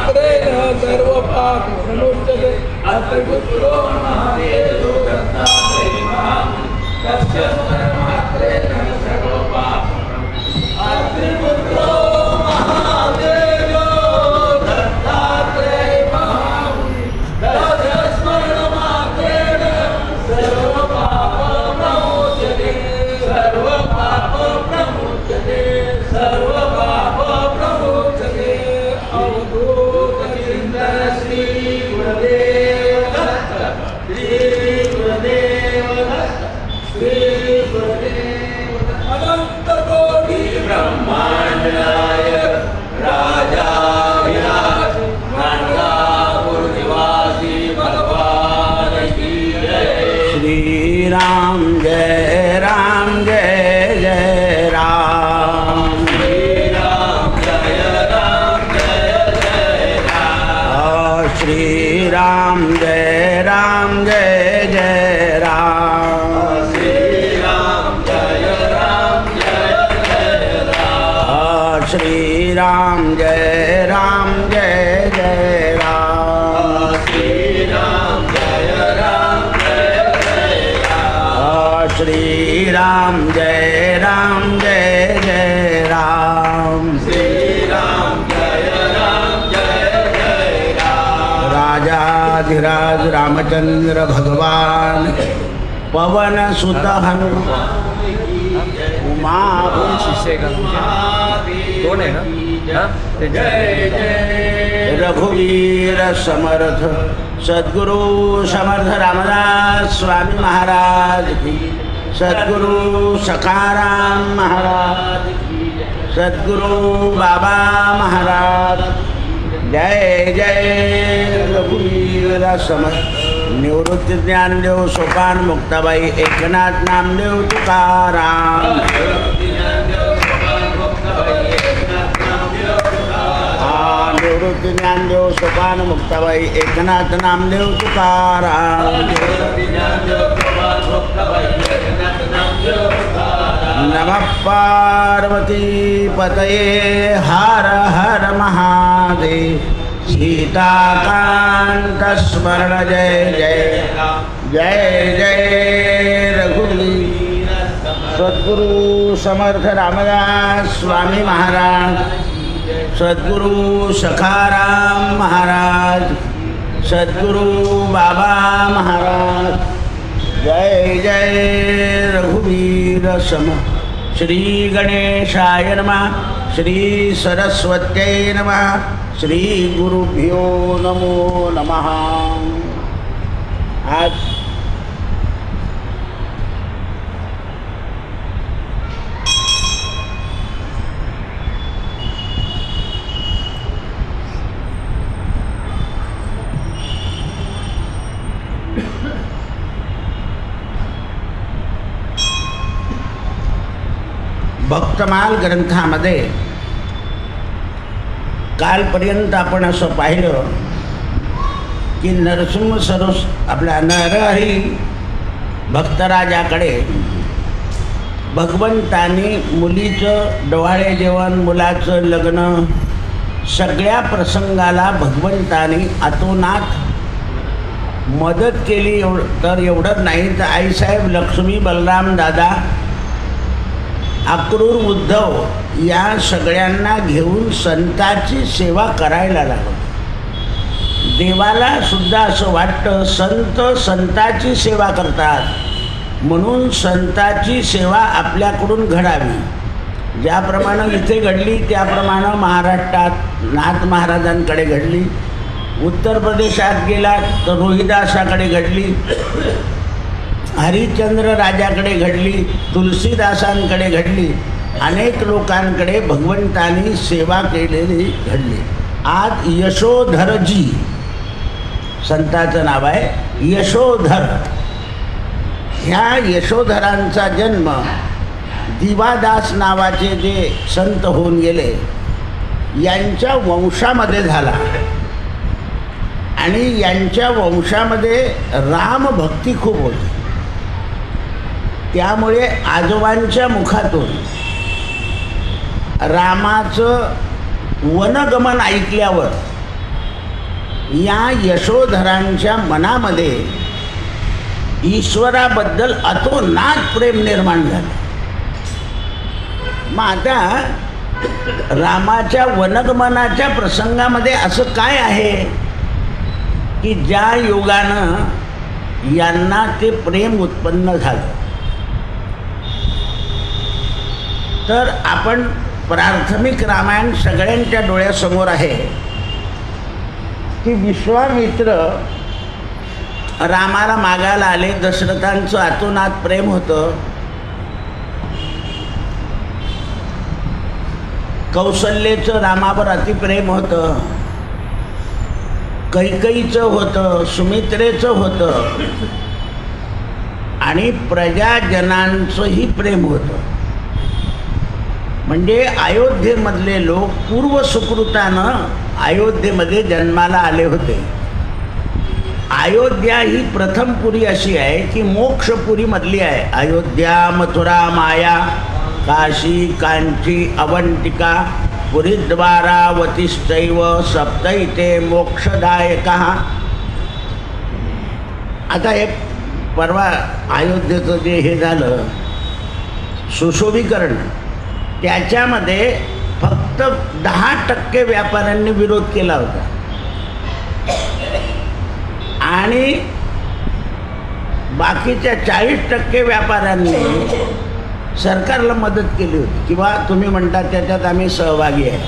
मात्रेण सर्व पाप प्रमुच्यते अत्रिपुत्रो महादेवो दत्तात्रेय महामुनिः तस्य मात्रेण सर्व पाप अत्रिपुत्रो महादेवो दत्तात्रेय महामुनिः तस्य स्मरणमात्रेण सर्व पाप प्रमुच्यते सर्व पाप प्रमुच्यते सर्व पाप प्रमुच्यते अवधूत चिंतन श्री गुरुदेव दत्त श्री गुरुदेव दत्त श्री गुरुदेव अनंत कोटि ब्रह्मांड नायक राजा विराज गाणगापुर निवासी भगवान की जय। श्री राम जय राम जय जय राम। श्री राम जय राम जय जय राम। श्री राम जय राम जय जय राम। श्री राम जय राम जय जय राम। श्री राम जय राम जय जय राम। श्री राम जय राम जय जय राम। श्री राम जय राम जय जय राम। श्री राम जय राम जय जय राम। राजाधिराज रामचंद्र भगवान पवन सुत हनुमान उमा शिष्य का कोण आहे ना? जय जय रघुवीर समर्थ सद्गुरु समर्थ रामदास स्वामी महाराज की, सद्गुरु सखाराम महाराज की, सद्गुरु बाबा महाराज जय जय रघुवीर समर्थ। निवृत्ती ज्ञानदेव सोपान मुक्ताबाई एकनाथ नामदेव तुकाराम। निवृत्ती ज्ञानदेव सोपान मुक्ताबाई एकनाथ नामदेव तुकाराम। नमः पार्वती पतये हर हर महादेव। सीताकांत स्मरण जय जय जय जय रघुवीर सद्गुरु समर्थ रामदास स्वामी महाराज, सद्गुरु सखाराम महाराज, सद्गुरु बाबा महाराज जय जय रघुवीर समर्थ। श्री गणेशाय नमः। श्री सरस्वत्यै नमः। श्री गुरुभ्यो नमो नमः। आज भक्तमाल ग्रंथामध्ये कालपर्यंत आपण असं पाहिलं की नरसिंह सरोस आपल्या नरहरी भक्तराजाकडे भगवंतानी मुलीचं डोहाळे जेवण, मुलाचं लग्न, सगळ्या प्रसंगाला भगवंतानी अतोनात मदत केली। तर एवढंच नाही तर आईसाहेब, लक्ष्मी, बलराम दादा, अक्रूर, उद्धव या सगळ्यांना घेऊन संताची सेवा करायला लागलो। देवाला सुद्धा असं वाटतं संत संताची सेवा करतात, म्हणून संताची सेवा आपल्याकडून घडावी। ज्याप्रमाणे इथे घडली त्याप्रमाणे महाराष्ट्रात नाथ महाराजांकडे घडली, उत्तर प्रदेशात गेला तर रोहिदासाकडे घडली, हरिश्चंद्र राजाकडे घडली, तुलसीदासांकडे घडली, अनेक लोकांकडे भगवंतानी सेवा केलेली घडली। आज यशोधरजी संताचं नाव आहे, यशोधर। ह्या यशोधरांचा जन्म दिवादास नावाचे जे संत होऊन गेले यांच्या वंशामध्ये झाला आणि यांच्या वंशामध्ये रामभक्ती खूप होती। त्यामुळे आजोबांच्या मुखातून रामाचं वनगमन ऐकल्यावर या यशोधरांच्या मनामध्ये ईश्वराबद्दल अतोनात प्रेम निर्माण झालं. मग आता रामाच्या वनगमनाच्या प्रसंगामध्ये असं काय आहे की ज्या योगानं यांना ते प्रेम उत्पन्न झालं. तर आपण प्राथमिक रामायण सगळ्यांच्या डोळ्यासमोर आहे की विश्वामित्र रामाला मागायला आले. दशरथांचं अतोनात प्रेम होतं. कौशल्येचं रामावर अतिप्रेम होतं. कैकेयीचं होतं, सुमित्रेचं होतं आणि प्रजाजनांचंही प्रेम होतं. म्हणजे अयोध्येमधले लोक पूर्व सुकृतानं अयोध्येमध्ये जन्माला आले होते. अयोध्या ही प्रथम पुरी अशी आहे की मोक्षपुरीमधली आहे. अयोध्या, मथुरा, माया, काशी, कांची, अवंतिका, पुरीद्वारावतीश्चैव सप्तैते मोक्षदायकः. आता हे परवा अयोध्येचं जे हे झालं सुशोभीकरण, त्याच्यामध्ये फक्त 10% व्यापाऱ्यांनी विरोध केला होता आणि बाकीच्या 40% व्यापाऱ्यांनी सरकारला मदत केली होती किंवा तुम्ही म्हणता त्याच्यात आम्ही सहभागी आहे.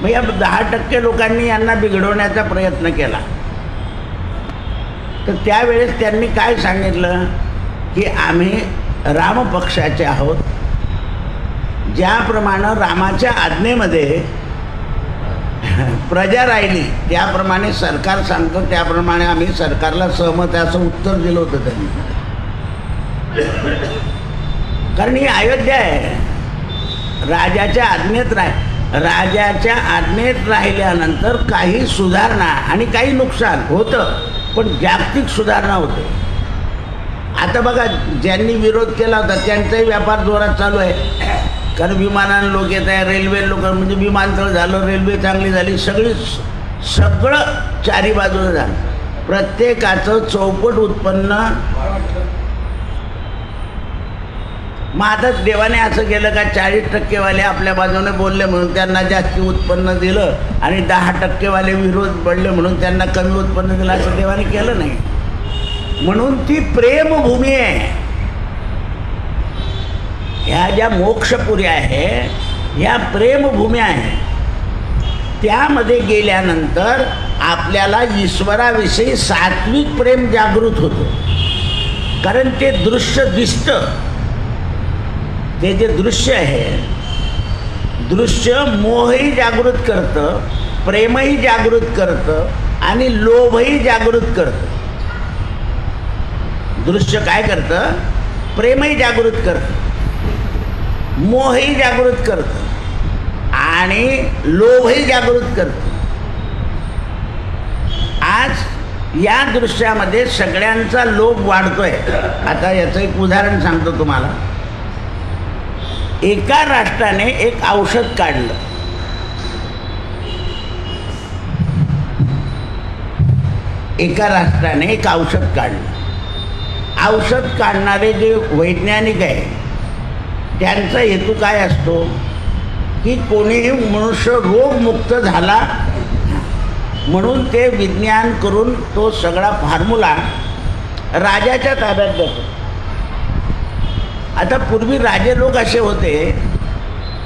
मग या 10% लोकांनी यांना बिघडवण्याचा प्रयत्न केला. तर त्यावेळेस त्यांनी काय सांगितलं की आम्ही रामपक्षाचे आहोत. ज्याप्रमाणे रामाच्या आज्ञेमध्ये प्रजा राहिली त्याप्रमाणे सरकार सांगतं, त्याप्रमाणे आम्ही सरकारला सहमत आहे असं उत्तर दिलं होतं त्यांनी. कारण ही अयोध्या आहे. राजाच्या आज्ञेत राहिल्यानंतर काही सुधारणा आणि काही नुकसान होतं, पण जागतिक सुधारणा होते. आता बघा, ज्यांनी विरोध केला होता त्यांचाही व्यापार जोरात चालू आहे. कारण विमानानं लोक येत आहे, रेल्वे लोक म्हणजे विमानतळ झालं, रेल्वे चांगली झाली, सगळं चारी बाजूला झालं. प्रत्येकाचं चौपट उत्पन्न. मग आता देवाने असं केलं का 40% वाले आपल्या बाजूने बोलले म्हणून त्यांना जास्ती उत्पन्न दिलं आणि 10% वाले विरोध पडले म्हणून त्यांना कमी उत्पन्न दिलं, असं देवाने केलं नाही. म्हणून ती प्रेमभूमी आहे. ह्या ज्या मोक्षपुरी आहे ह्या प्रेमभूमी आहे. त्यामध्ये गेल्यानंतर आपल्याला ईश्वराविषयी सात्विक प्रेम जागृत होतं. कारण ते दृश्य दिसतं. ते जे दृश्य आहे, दृश्य मोहही जागृत करतं, प्रेमही जागृत करतं आणि लोभही जागृत करतं. दृश्य काय करतं? प्रेमही जागृत करतं, मोहही जागृत करतं आणि लोभही जागृत करतं. आज या दृश्यामध्ये सगळ्यांचा लोभ वाढतोय. आता याचं एक उदाहरण सांगतो तुम्हाला. एका राष्ट्राने एक औषध काढलं. एका राष्ट्राने एक औषध काढलं. औषध काढणारे जे वैज्ञानिक आहे त्यांचा हेतू काय असतो की कोणीही मनुष्य रोगमुक्त झाला म्हणून ते विज्ञान करून तो सगळा फॉर्म्युला राजाच्या ताब्यात देतो. आता पूर्वी राजे लोक असे होते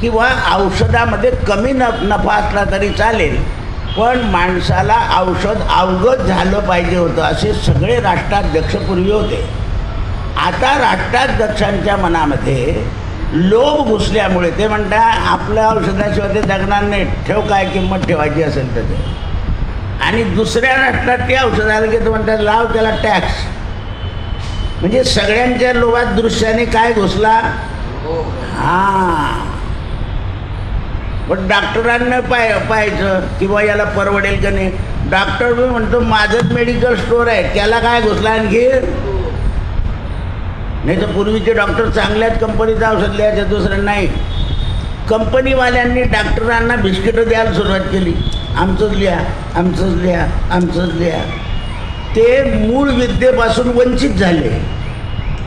किंवा औषधामध्ये कमी नफा असला तरी चालेल, पण माणसाला औषध अवगत झालं पाहिजे होतं, असे सगळे राष्ट्राध्यक्ष पूर्वी होते. आता राष्ट्राध्यक्षांच्या मनामध्ये लोभ घुसल्यामुळे ते म्हणता आपल्या औषधाशिवाय ते जगणार नाही, ठेव काय किंमत ठेवायची असेल तर ते. आणि दुसऱ्या राष्ट्रात ते औषध आलं की ते म्हणतात लाव त्याला टॅक्स. म्हणजे सगळ्यांच्या लोभात दृश्याने काय घुसला? हां. पण डॉक्टरांना पाहायचं किंवा याला परवडेल का नाही. डॉक्टर मी म्हणतो माझंच मेडिकल स्टोअर आहे, त्याला काय घुसला आणखी? नाही तर पूर्वीचे डॉक्टर चांगल्याच कंपनीचं औषध लिहायचं, दुसरं नाही. कंपनीवाल्यांनी डॉक्टरांना बिस्किटं द्यायला सुरुवात केली. आमचंच लिहा, आमचंच लिहा, आमचंच लिहा. ते मूळ विद्येपासून वंचित झाले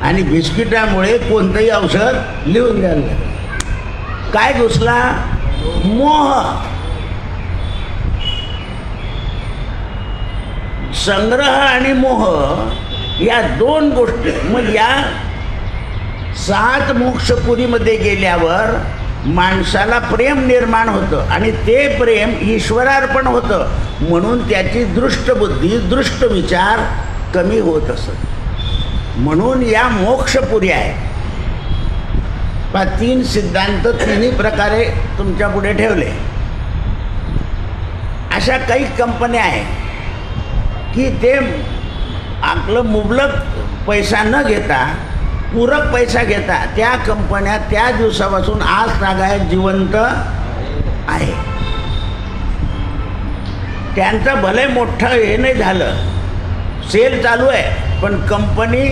आणि बिस्किटामुळे कोणतंही औषध लिहून द्यायला लागलं. काय घुसला? मोह. संग्रह आणि मोह या दोन गोष्टी. मग या 7 मोक्षपुरीमध्ये गेल्यावर माणसाला प्रेम निर्माण होतं आणि ते प्रेम ईश्वरार्पण होतं, म्हणून त्याची दृष्ट बुद्धी, दृष्ट विचार कमी होत असत. म्हणून या मोक्षपुरी आहे. 3 सिद्धांत 3 प्रकारे तुमच्या पुढे ठेवले. अशा काही कंपन्या आहेत की ते आपलं मुबलक पैसा न घेता पूरक पैसा घेता त्या कंपन्या त्या दिवसापासून आज तागायत जिवंत आहे. त्यांचं भले मोठं हे नाही झालं, सेल चालू आहे, पण कंपनी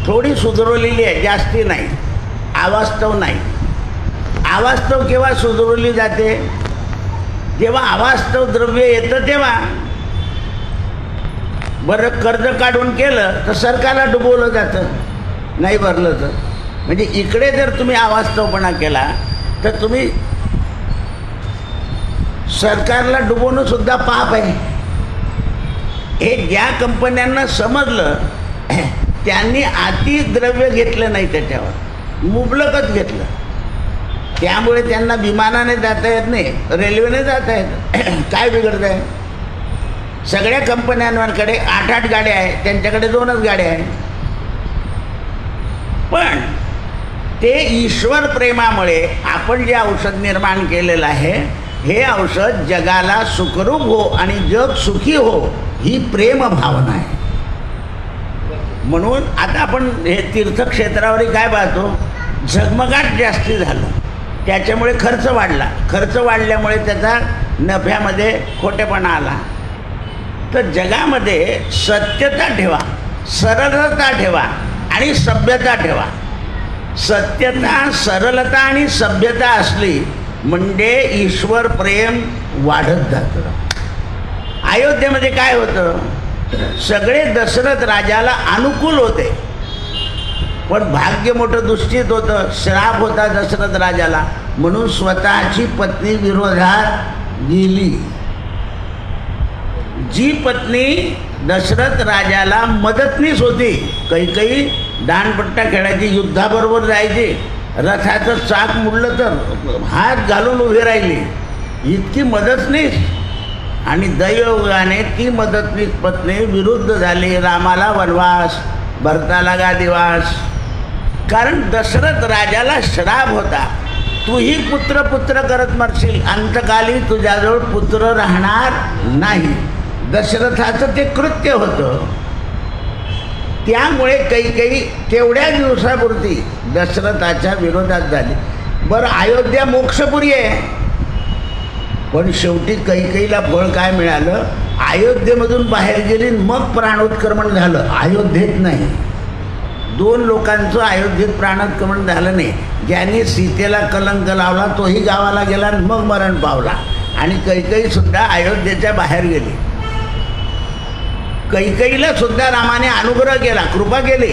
थोडी सुधारलेली आहे, जास्ती नाही, अवास्तव नाही. अवास्तव केव्हा सुधारली जाते? जेव्हा अवास्तव द्रव्य येतं तेव्हा. बरं, कर्ज काढून केलं तर सरकारला डुबवलं जातं, नाही भरलं तर. म्हणजे इकडे जर तुम्ही अवास्तवपणा केला तर तुम्ही सरकारला डुबवणं सुद्धा पाप आहे. हे ज्या कंपन्यांना समजलं त्यांनी अति द्रव्य घेतलं नाही, त्याच्यावर मुबलकच घेतलं. त्यामुळे त्यांना विमानाने जाता येत नाही, रेल्वेने जाता येत. काय बिघडत आहे? सगळ्या कंपन्यांकडे 8-8 गाड्या आहेत, त्यांच्याकडे 2च गाड्या आहेत. पण ते ईश्वर प्रेमामुळे आपण जे औषध निर्माण केलेलं आहे, हे औषध जगाला सुखरूप हो आणि जग सुखी हो, ही प्रेम भावना आहे. म्हणून आता आपण हे तीर्थक्षेत्रावरही काय पाहतो? झगमगाट जास्ती झालं, त्याच्यामुळे खर्च वाढला. खर्च वाढल्यामुळे त्याचा नफ्यामध्ये खोटेपणा आला. तर जगामध्ये सत्यता ठेवा, सरलता ठेवा आणि सभ्यता ठेवा. सत्यता, सरलता आणि सभ्यता असली म्हणजे ईश्वर प्रेम वाढत जातं. अयोध्येमध्ये काय होतं? सगळे दशरथ राजाला अनुकूल होते, पण भाग्य मोठं दुष्टित होतं. श्राप होता दशरथ राजाला, म्हणून स्वतःची पत्नी विरोधात गेली. जी पत्नी दशरथ राजाला मदतनीस होती, काही दांडपट्टा खेळायची, युद्धाबरोबर जायची, रथाचं चाक मुडलं तर हात घालून उभी राहिली, इतकी मदतनीस. आणि दैवयोगाने ती मदतनीस पत्नी विरुद्ध झाली. रामाला वनवास, भरताला गादिवास. कारण दशरथ राजाला श्राप होता, तूही पुत्र करत मरशील, अंतकाली तुझ्याजवळ पुत्र राहणार नाही. दशरथाचं ते कृत्य होतं. त्यामुळे काही तेवढ्या दिवसापुरती दशरथाच्या विरोधात झाली. बरं, अयोध्या मोक्षपुरी आहे, पण शेवटी कैकेयीला फळ काय मिळालं? अयोध्येमधून बाहेर गेली, मग प्राणोत्क्रमण झालं. अयोध्येत नाही. 2 लोकांचं अयोध्येत प्राणोत्क्रमण झालं नाही. ज्यांनी सीतेला कलंक लावला तोही गावाला गेला आणि मग मरण पावला. आणि कैकेयीसुद्धा अयोध्येच्या बाहेर गेली. कैकेयीला सुद्धा रामाने अनुग्रह केला, कृपा केली,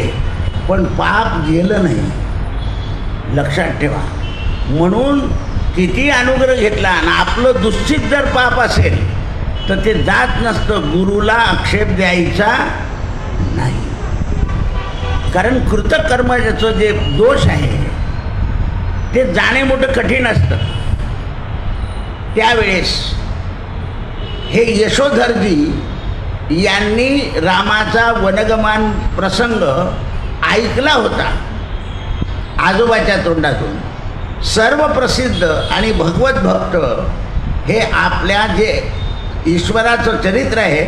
पण पाप गेलं नाही. लक्षात ठेवा. म्हणून किती अनुग्रह घेतला आणि आपलं दुश्चित जर पाप असेल तर ते जात नसतं. गुरुला आक्षेप द्यायचा नाही, कारण कृतकर्माचं जे दोष आहे ते जाणे मोठं कठीण असतं. त्यावेळेस हे यशोधरजी यांनी रामाचा वनगमन प्रसंग ऐकला होता आजोबाच्या तोंडातून. सर्व प्रसिद्ध आणि भगवत भक्त हे आपल्या जे ईश्वराचं चरित्र आहे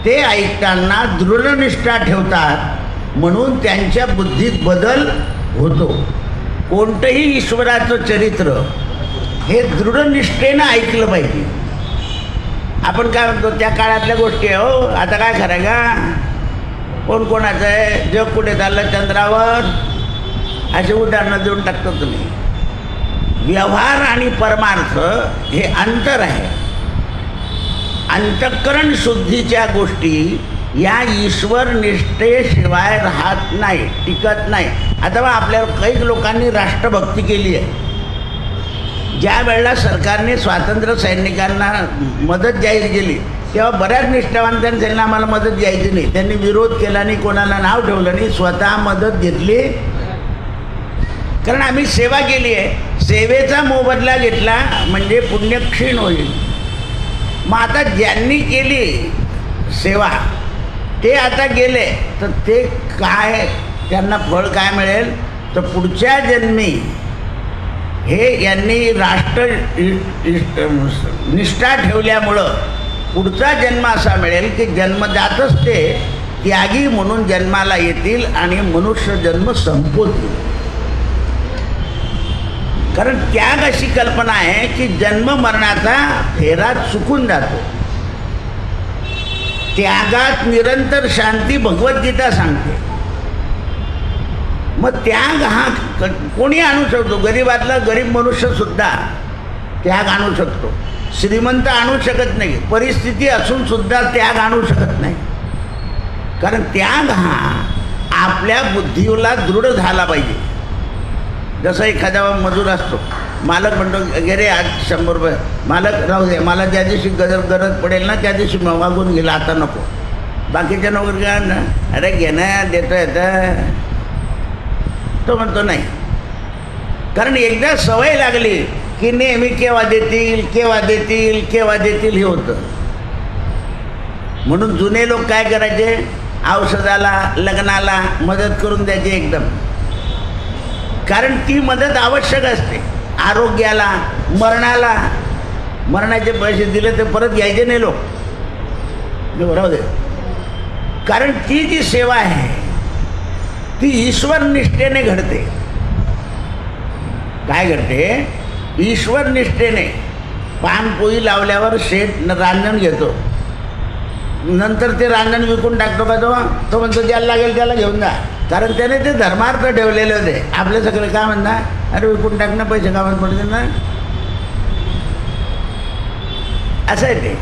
ते ऐकताना दृढनिष्ठा ठेवतात, म्हणून त्यांच्या बुद्धीत बदल होतो. कोणतंही ईश्वराचं चरित्र हे दृढनिष्ठेनं ऐकलं पाहिजे. आपण काय म्हणतो त्या काळातल्या गोष्टी आहे, हो आता काय खरं का? कोणाचं आहे? जग कुठे चाललं? चंद्रावर. असे उदाहरणं देऊन टाकतो तुम्ही. व्यवहार आणि परमार्थ हे अंतर आहे. अंतःकरण शुद्धीच्या गोष्टी या ईश्वर निष्ठेशिवाय राहत नाही, टिकत नाही. अथवा आपल्या काही लोकांनी राष्ट्रभक्ती केली आहे. ज्या वेळेला सरकारने स्वातंत्र्य सैनिकांना मदत जाहीर केली तेव्हा बऱ्याच निष्ठावंतांनी त्यांना आम्हाला मदत द्यायची नाही, त्यांनी विरोध केला नाही, कोणाला नाव ठेवलं नाही, स्वतः मदत घेतली. कारण आम्ही सेवा केली आहे, सेवेचा मोबदला घेतला म्हणजे पुण्य क्षीण होईल. मग आता ज्यांनी केली सेवा ते आता गेले तर ते काय, त्यांना फळ काय मिळेल तर पुढच्या जन्मी हे यांनी राष्ट्र निष्ठा ठेवल्यामुळं पुढचा जन्म असा मिळेल की जन्मजातच ते त्यागी म्हणून जन्माला येतील आणि मनुष्य जन्म संपवतील. कारण त्याग अशी कल्पना आहे की जन्म मरणाचा फेरा चुकून जातो. त्यागात निरंतर शांती भगवद्गीता सांगते. मग त्याग हा कोणी आणू शकतो. गरीबातला गरीब मनुष्यसुद्धा त्याग आणू शकतो. श्रीमंत आणू शकत नाही. परिस्थिती असून सुद्धा त्याग आणू शकत नाही. कारण त्याग हा आपल्या बुद्धीला दृढ झाला पाहिजे. जसं एखादा मजूर असतो, मालक म्हणतो घे आज 100 रुपये, मालक राहू दे, मला ज्या दिवशी गरज पडेल ना त्या दिवशी मागून गेला, आता नको. बाकीच्या नोकरी काय ना, अरे घेणं देतो येतं, तो म्हणतो नाही. कारण एकदा सवय लागली की नेहमी केव्हा देतील केव्हा देतील केव्हा देतील हे होतं. म्हणून जुने लोक काय करायचे, औषधाला लग्नाला मदत करून द्यायचे एकदम. कारण ती मदत आवश्यक असते. आरोग्याला, मरणाला, मरणाचे पैसे दिले तर परत घ्यायचे नाही लोक, राहू दे. कारण ती जी सेवा आहे ती ईश्वर निष्ठेने घडते. काय घडते, ईश्वर निष्ठेने. पानपोई लावल्यावर शेठ रांजण घेतो, नंतर ते रांजण विकून टाकतो का तो म्हणतो ज्याला लागेल त्याला घेऊन जा. कारण त्याने ते धर्मार्थ ठेवलेले होते. आपले सगळे काय म्हणतात, अरे विकून टाकणं पैसे कामात पडते ना, असं आहे ते.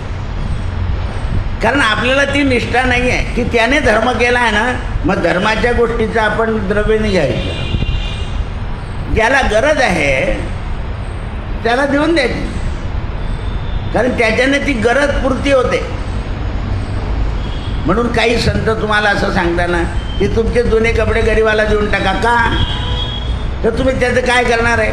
कारण आपल्याला ती निष्ठा नाही आहे की त्याने धर्म केला आहे ना, मग धर्माच्या गोष्टीचं आपण द्रव्याने घ्यायचं. ज्याला गरज आहे त्याला देऊन द्यायची. कारण त्याच्याने ती गरज पूर्ती होते. म्हणून काही संत तुम्हाला असं सांगताना की तुमचे जुने कपडे गरीबाला देऊन टाका. का तर तुम्ही त्याचं काय करणार आहे,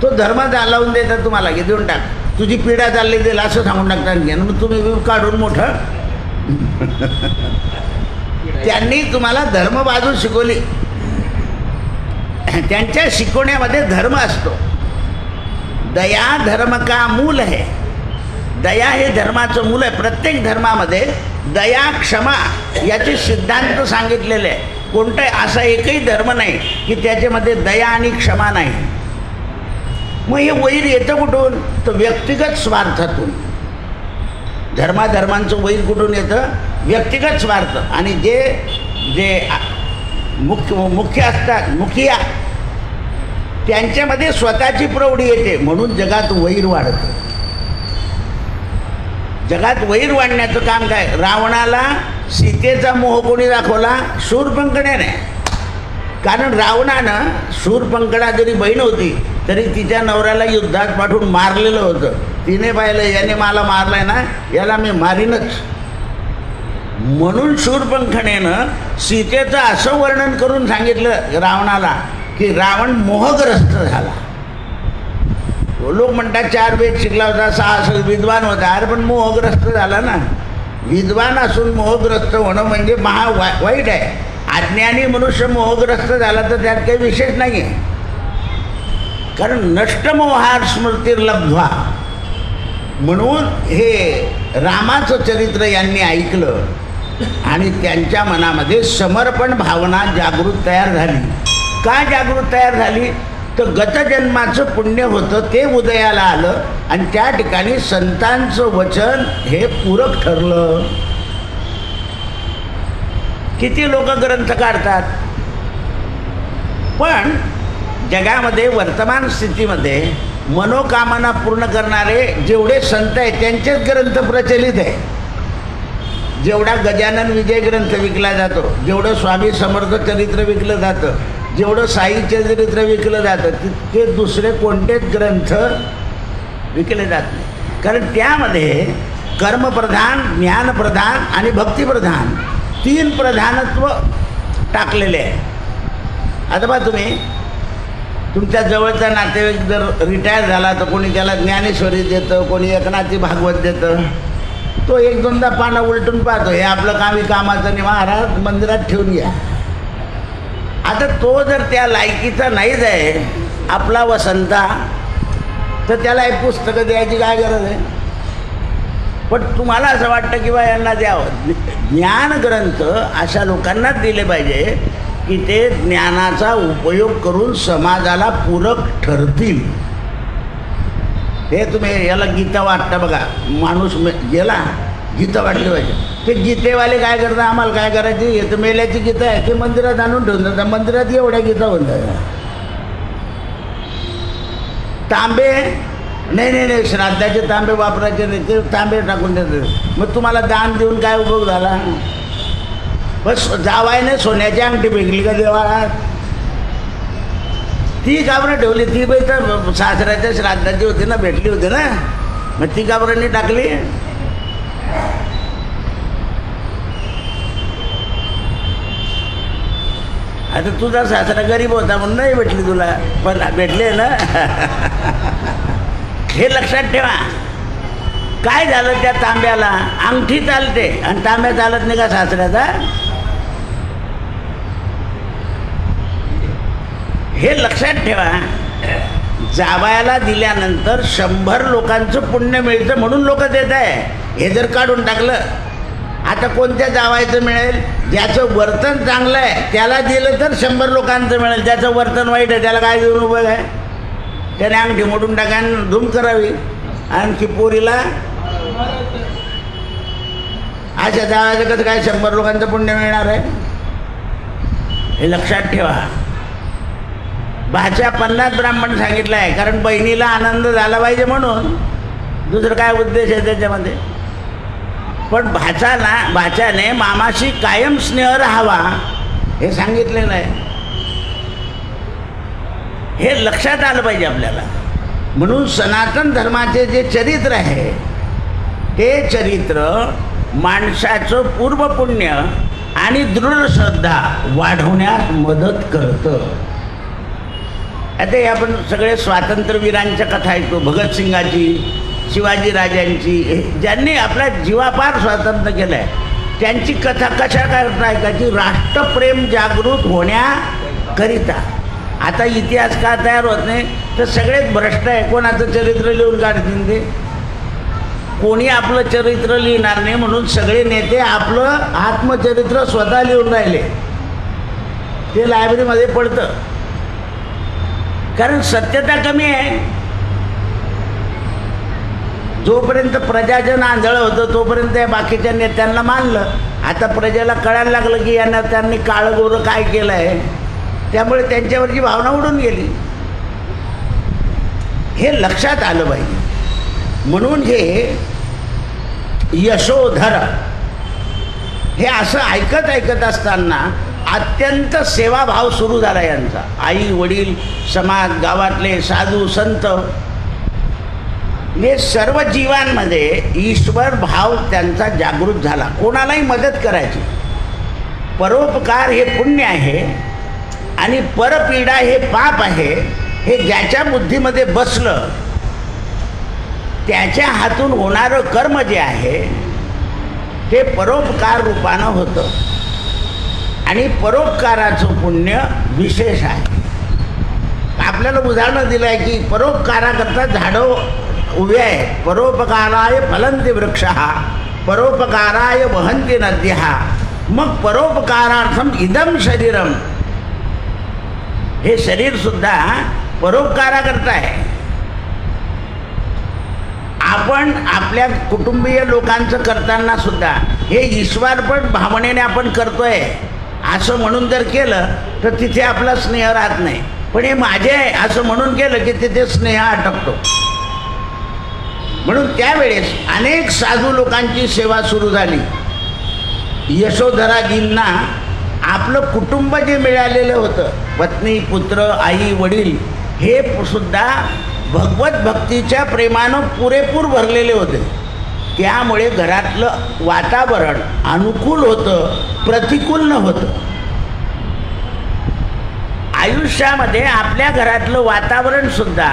तो धर्म लावून देतात तुम्हाला की देऊन टाक, तुझी पिढा चालली जाईल असं सांगून टाकतात. मग तुम्ही काढून मोठं त्यांनी तुम्हाला धर्म बाजू शिकवली. त्यांच्या शिकवण्यामध्ये धर्म असतो. दया धर्म का मूल है. दया हे धर्माचं मूल आहे. प्रत्येक धर्मामध्ये दया क्षमा याचे सिद्धांत सांगितलेले आहे. कोणताही असा एकही धर्म नाही की त्याच्यामध्ये दया आणि क्षमा नाही. मग हे वैर येतं कुठून, तर व्यक्तिगत स्वार्थातून. धर्माधर्मांचं वैर कुठून येतं, व्यक्तिगत स्वार्थ. आणि जे जे मुख्य असतात, मुखिया, त्यांच्यामध्ये स्वतःची प्रौढी येते. म्हणून जगात वैर वाढतं. जगात वैर वाढण्याचं काम काय, रावणाला सीतेचा मोह कोणी दाखवला, शूरपंखडेने. कारण रावणानं, शूरपंखडा जरी बहीण होती तरी तिच्या नवऱ्याला युद्धात पाठवून मारलेलं होतं. तिने पाहिलं याने मला मारलाय ना, याला मी मारीनच. म्हणून शूरपंखडेनं सीतेचं असं वर्णन करून सांगितलं रावणाला की रावण मोहग्रस्त झाला. लोक म्हणतात 4 वेद शिकला होता, 6 विद्वान होता. अरे पण मोहग्रस्त झाला ना. विद्वान असून मोहग्रस्त होणं म्हणजे वाईट आहे. अज्ञानी मनुष्य मोहग्रस्त झाला तर त्यात काही विशेष नाही आहे. कारण नष्टमोहार स्मृतिर्लब्ध्वा. म्हणून हे रामाचं चरित्र यांनी ऐकलं आणि त्यांच्या मनामध्ये समर्पण भावना जागृत तयार झाली. का जागृत तयार झाली, तर गतजन्माचं पुण्य होतं ते उदयाला आलं आणि त्या ठिकाणी संतांचं वचन हे पूरक ठरलं. किती लोक ग्रंथ काढतात, पण जगामध्ये वर्तमान स्थितीमध्ये मनोकामना पूर्ण करणारे जेवढे संत आहेत त्यांचेच ग्रंथ प्रचलित आहे. जेवढा गजानन विजय ग्रंथ विकला जातो, जेवढं स्वामी समर्थ चरित्र विकलं जातं, जेवढं साई चरित्र विकलं जातं, तितके दुसरे कोणतेच ग्रंथ विकले जात नाही. कारण त्यामध्ये कर्मप्रधान, ज्ञानप्रधान आणि भक्तिप्रधान 3 प्रधानत्व टाकलेले आहे. आता बा तुम्ही तुमच्या जवळचा नातेवाईक जर रिटायर झाला तर कोणी त्याला ज्ञानेश्वरी देतं, कोणी एकनाथी भागवत देतं. तो 1-2दा पानं उलटून पाहतो, हे आपलं कामी कामाचं नाही, महाराज मंदिरात ठेवून घ्या. आता तो जर त्या लायकीचा नाहीच आहे आपला वसंता, तर त्याला हे पुस्तकं द्यायची काय गरज आहे. पण तुम्हाला असं वाटतं की बा यांना द्यावं. ज्ञानग्रंथ अशा लोकांनाच दिले पाहिजे की ते ज्ञानाचा उपयोग करून समाजाला पूरक ठरतील. हे तुम्ही याला गीता वाटतं बघा, माणूस गेला गीता वाटली पाहिजे. ते गीतेवाले काय करतात, आम्हाला काय करायची, हे तर मेल्याची गीता आहे, ते मंदिरात आणून ठेवून जातात. मंदिरात एवढ्या गीता होतात. तांबे नाही श्राद्धाचे तांबे वापरायचे नाही, ते तांबे टाकून देतात. मग तुम्हाला दान देऊन काय उपयोग झाला. बस जावायने सोन्याची अंगठी फेकली का देवाला, ती काबरं ठेवली. ती बाई तर सासऱ्याच्या श्राद्धाची होती ना, भेटली होती ना, मग ती काबरांनी टाकली. आता तुझा सासरा गरीब होता म्हणून नाही भेटली तुला, पण भेटले ना. हे लक्षात ठेवा. काय झालं त्या तांब्याला, अंगठी चालते आणि तांब्या चालत नाही का सासऱ्याचा. हे लक्षात ठेवा. जावयाला दिल्यानंतर 100 लोकांचं पुण्य मिळतं म्हणून लोक देत आहे. हे जर काढून टाकलं, आता कोणत्या जावायचं मिळेल, ज्याचं वर्तन चांगलं आहे त्याला दिलं तर 100 लोकांचं मिळेल. ज्याचं वर्तन वाईट आहे त्याला काय देऊन उपयोग आहे. त्याने अंगठी मोडून टाकायला धूम करावी. आणखी पोरीला अशा जावायचं कसं काय 100 लोकांचं पुण्य मिळणार आहे. हे लक्षात ठेवा. भाच्या 50 ब्राह्मण सांगितलं आहे, कारण बहिणीला आनंद झाला पाहिजे म्हणून. दुसरं काय उद्देश आहे त्याच्यामध्ये. पण भाच्याने मामाशी कायम स्नेह राहावा हे सांगितलेलं आहे. हे लक्षात आलं पाहिजे आपल्याला. म्हणून सनातन धर्माचे जे चरित्र आहे ते चरित्र माणसाचं पूर्वपुण्य आणि दृढ श्रद्धा वाढवण्यात मदत करतं. आता हे आपण सगळे स्वातंत्र्यवीरांच्या कथा ऐकतो, भगतसिंगाची, शिवाजी राजांची, ज्यांनी आपल्या जीवापार स्वातंत्र्य केलं आहे, त्यांची कथा कशा करता ऐकायची, राष्ट्रप्रेम जागृत होण्याकरिता. आता इतिहास का तयार होत नाही, तर सगळेच भ्रष्ट आहे. कोणाचं चरित्र लिहून काढतील ते, कोणी आपलं चरित्र लिहिणार नाही म्हणून सगळे नेते आपलं आत्मचरित्र स्वतः लिहून राहिले. ते लायब्ररीमध्ये पडतं, कारण सत्यता कमी आहे. जोपर्यंत प्रजाजन आंधळं होतं तोपर्यंत या बाकीच्या नेत्यांना मानलं. आता प्रजेला कळायला लागलं की यांना त्यांनी काळं गोरं काय केलं आहे, त्यामुळे त्यांच्यावरची भावना उडून गेली. हे लक्षात आलं पाहिजे. म्हणून हे यशोधर हे असं ऐकत असताना अत्यंत सेवाभाव सुरू झाला यांचा. आई वडील, समाज, गावातले साधू संत, हे सर्व जीवांमध्ये ईश्वर भाव त्यांचा जागृत झाला. कोणालाही मदत करायची. परोपकार हे पुण्य आहे आणि परपीडा हे पाप आहे. हे ज्याच्या बुद्धीमध्ये बसलं त्याच्या हातून होणारं कर्म जे आहे ते परोपकार रूपानं होतं. आणि परोपकाराचं पुण्य विशेष आहे. आपल्याला उदाहरणं दिलं आहे की परोपकाराकरता झाडं उभे आहेत. परोपकाराय फलंती वृक्षः, परोपकाराय वहन्ति नद्यः. मग परोपकारार्थम इदम शरीरम, हे शरीरसुद्धा परोपकाराकरता आहे. आपण आपल्या कुटुंबीय लोकांचं करताना सुद्धा हे ईश्वरपण भावनेने आपण करतोय असं म्हणून जर केलं तर तिथे आपला स्नेह राहत नाही. पण हे माझे आहे असं म्हणून केलं की तिथे स्नेह अटकतो. म्हणून त्यावेळेस अनेक साधू लोकांची सेवा सुरू झाली. यशोधराजींना आपलं कुटुंब जे मिळालेलं होतं, पत्नी, पुत्र, आई, वडील, हे सुद्धा भगवत भक्तीच्या प्रेमानं पुरेपूर भरलेले होते. त्यामुळे घरातलं वातावरण अनुकूल होतं, प्रतिकूल न होतं. आयुष्यामध्ये आपल्या घरातलं वातावरण सुद्धा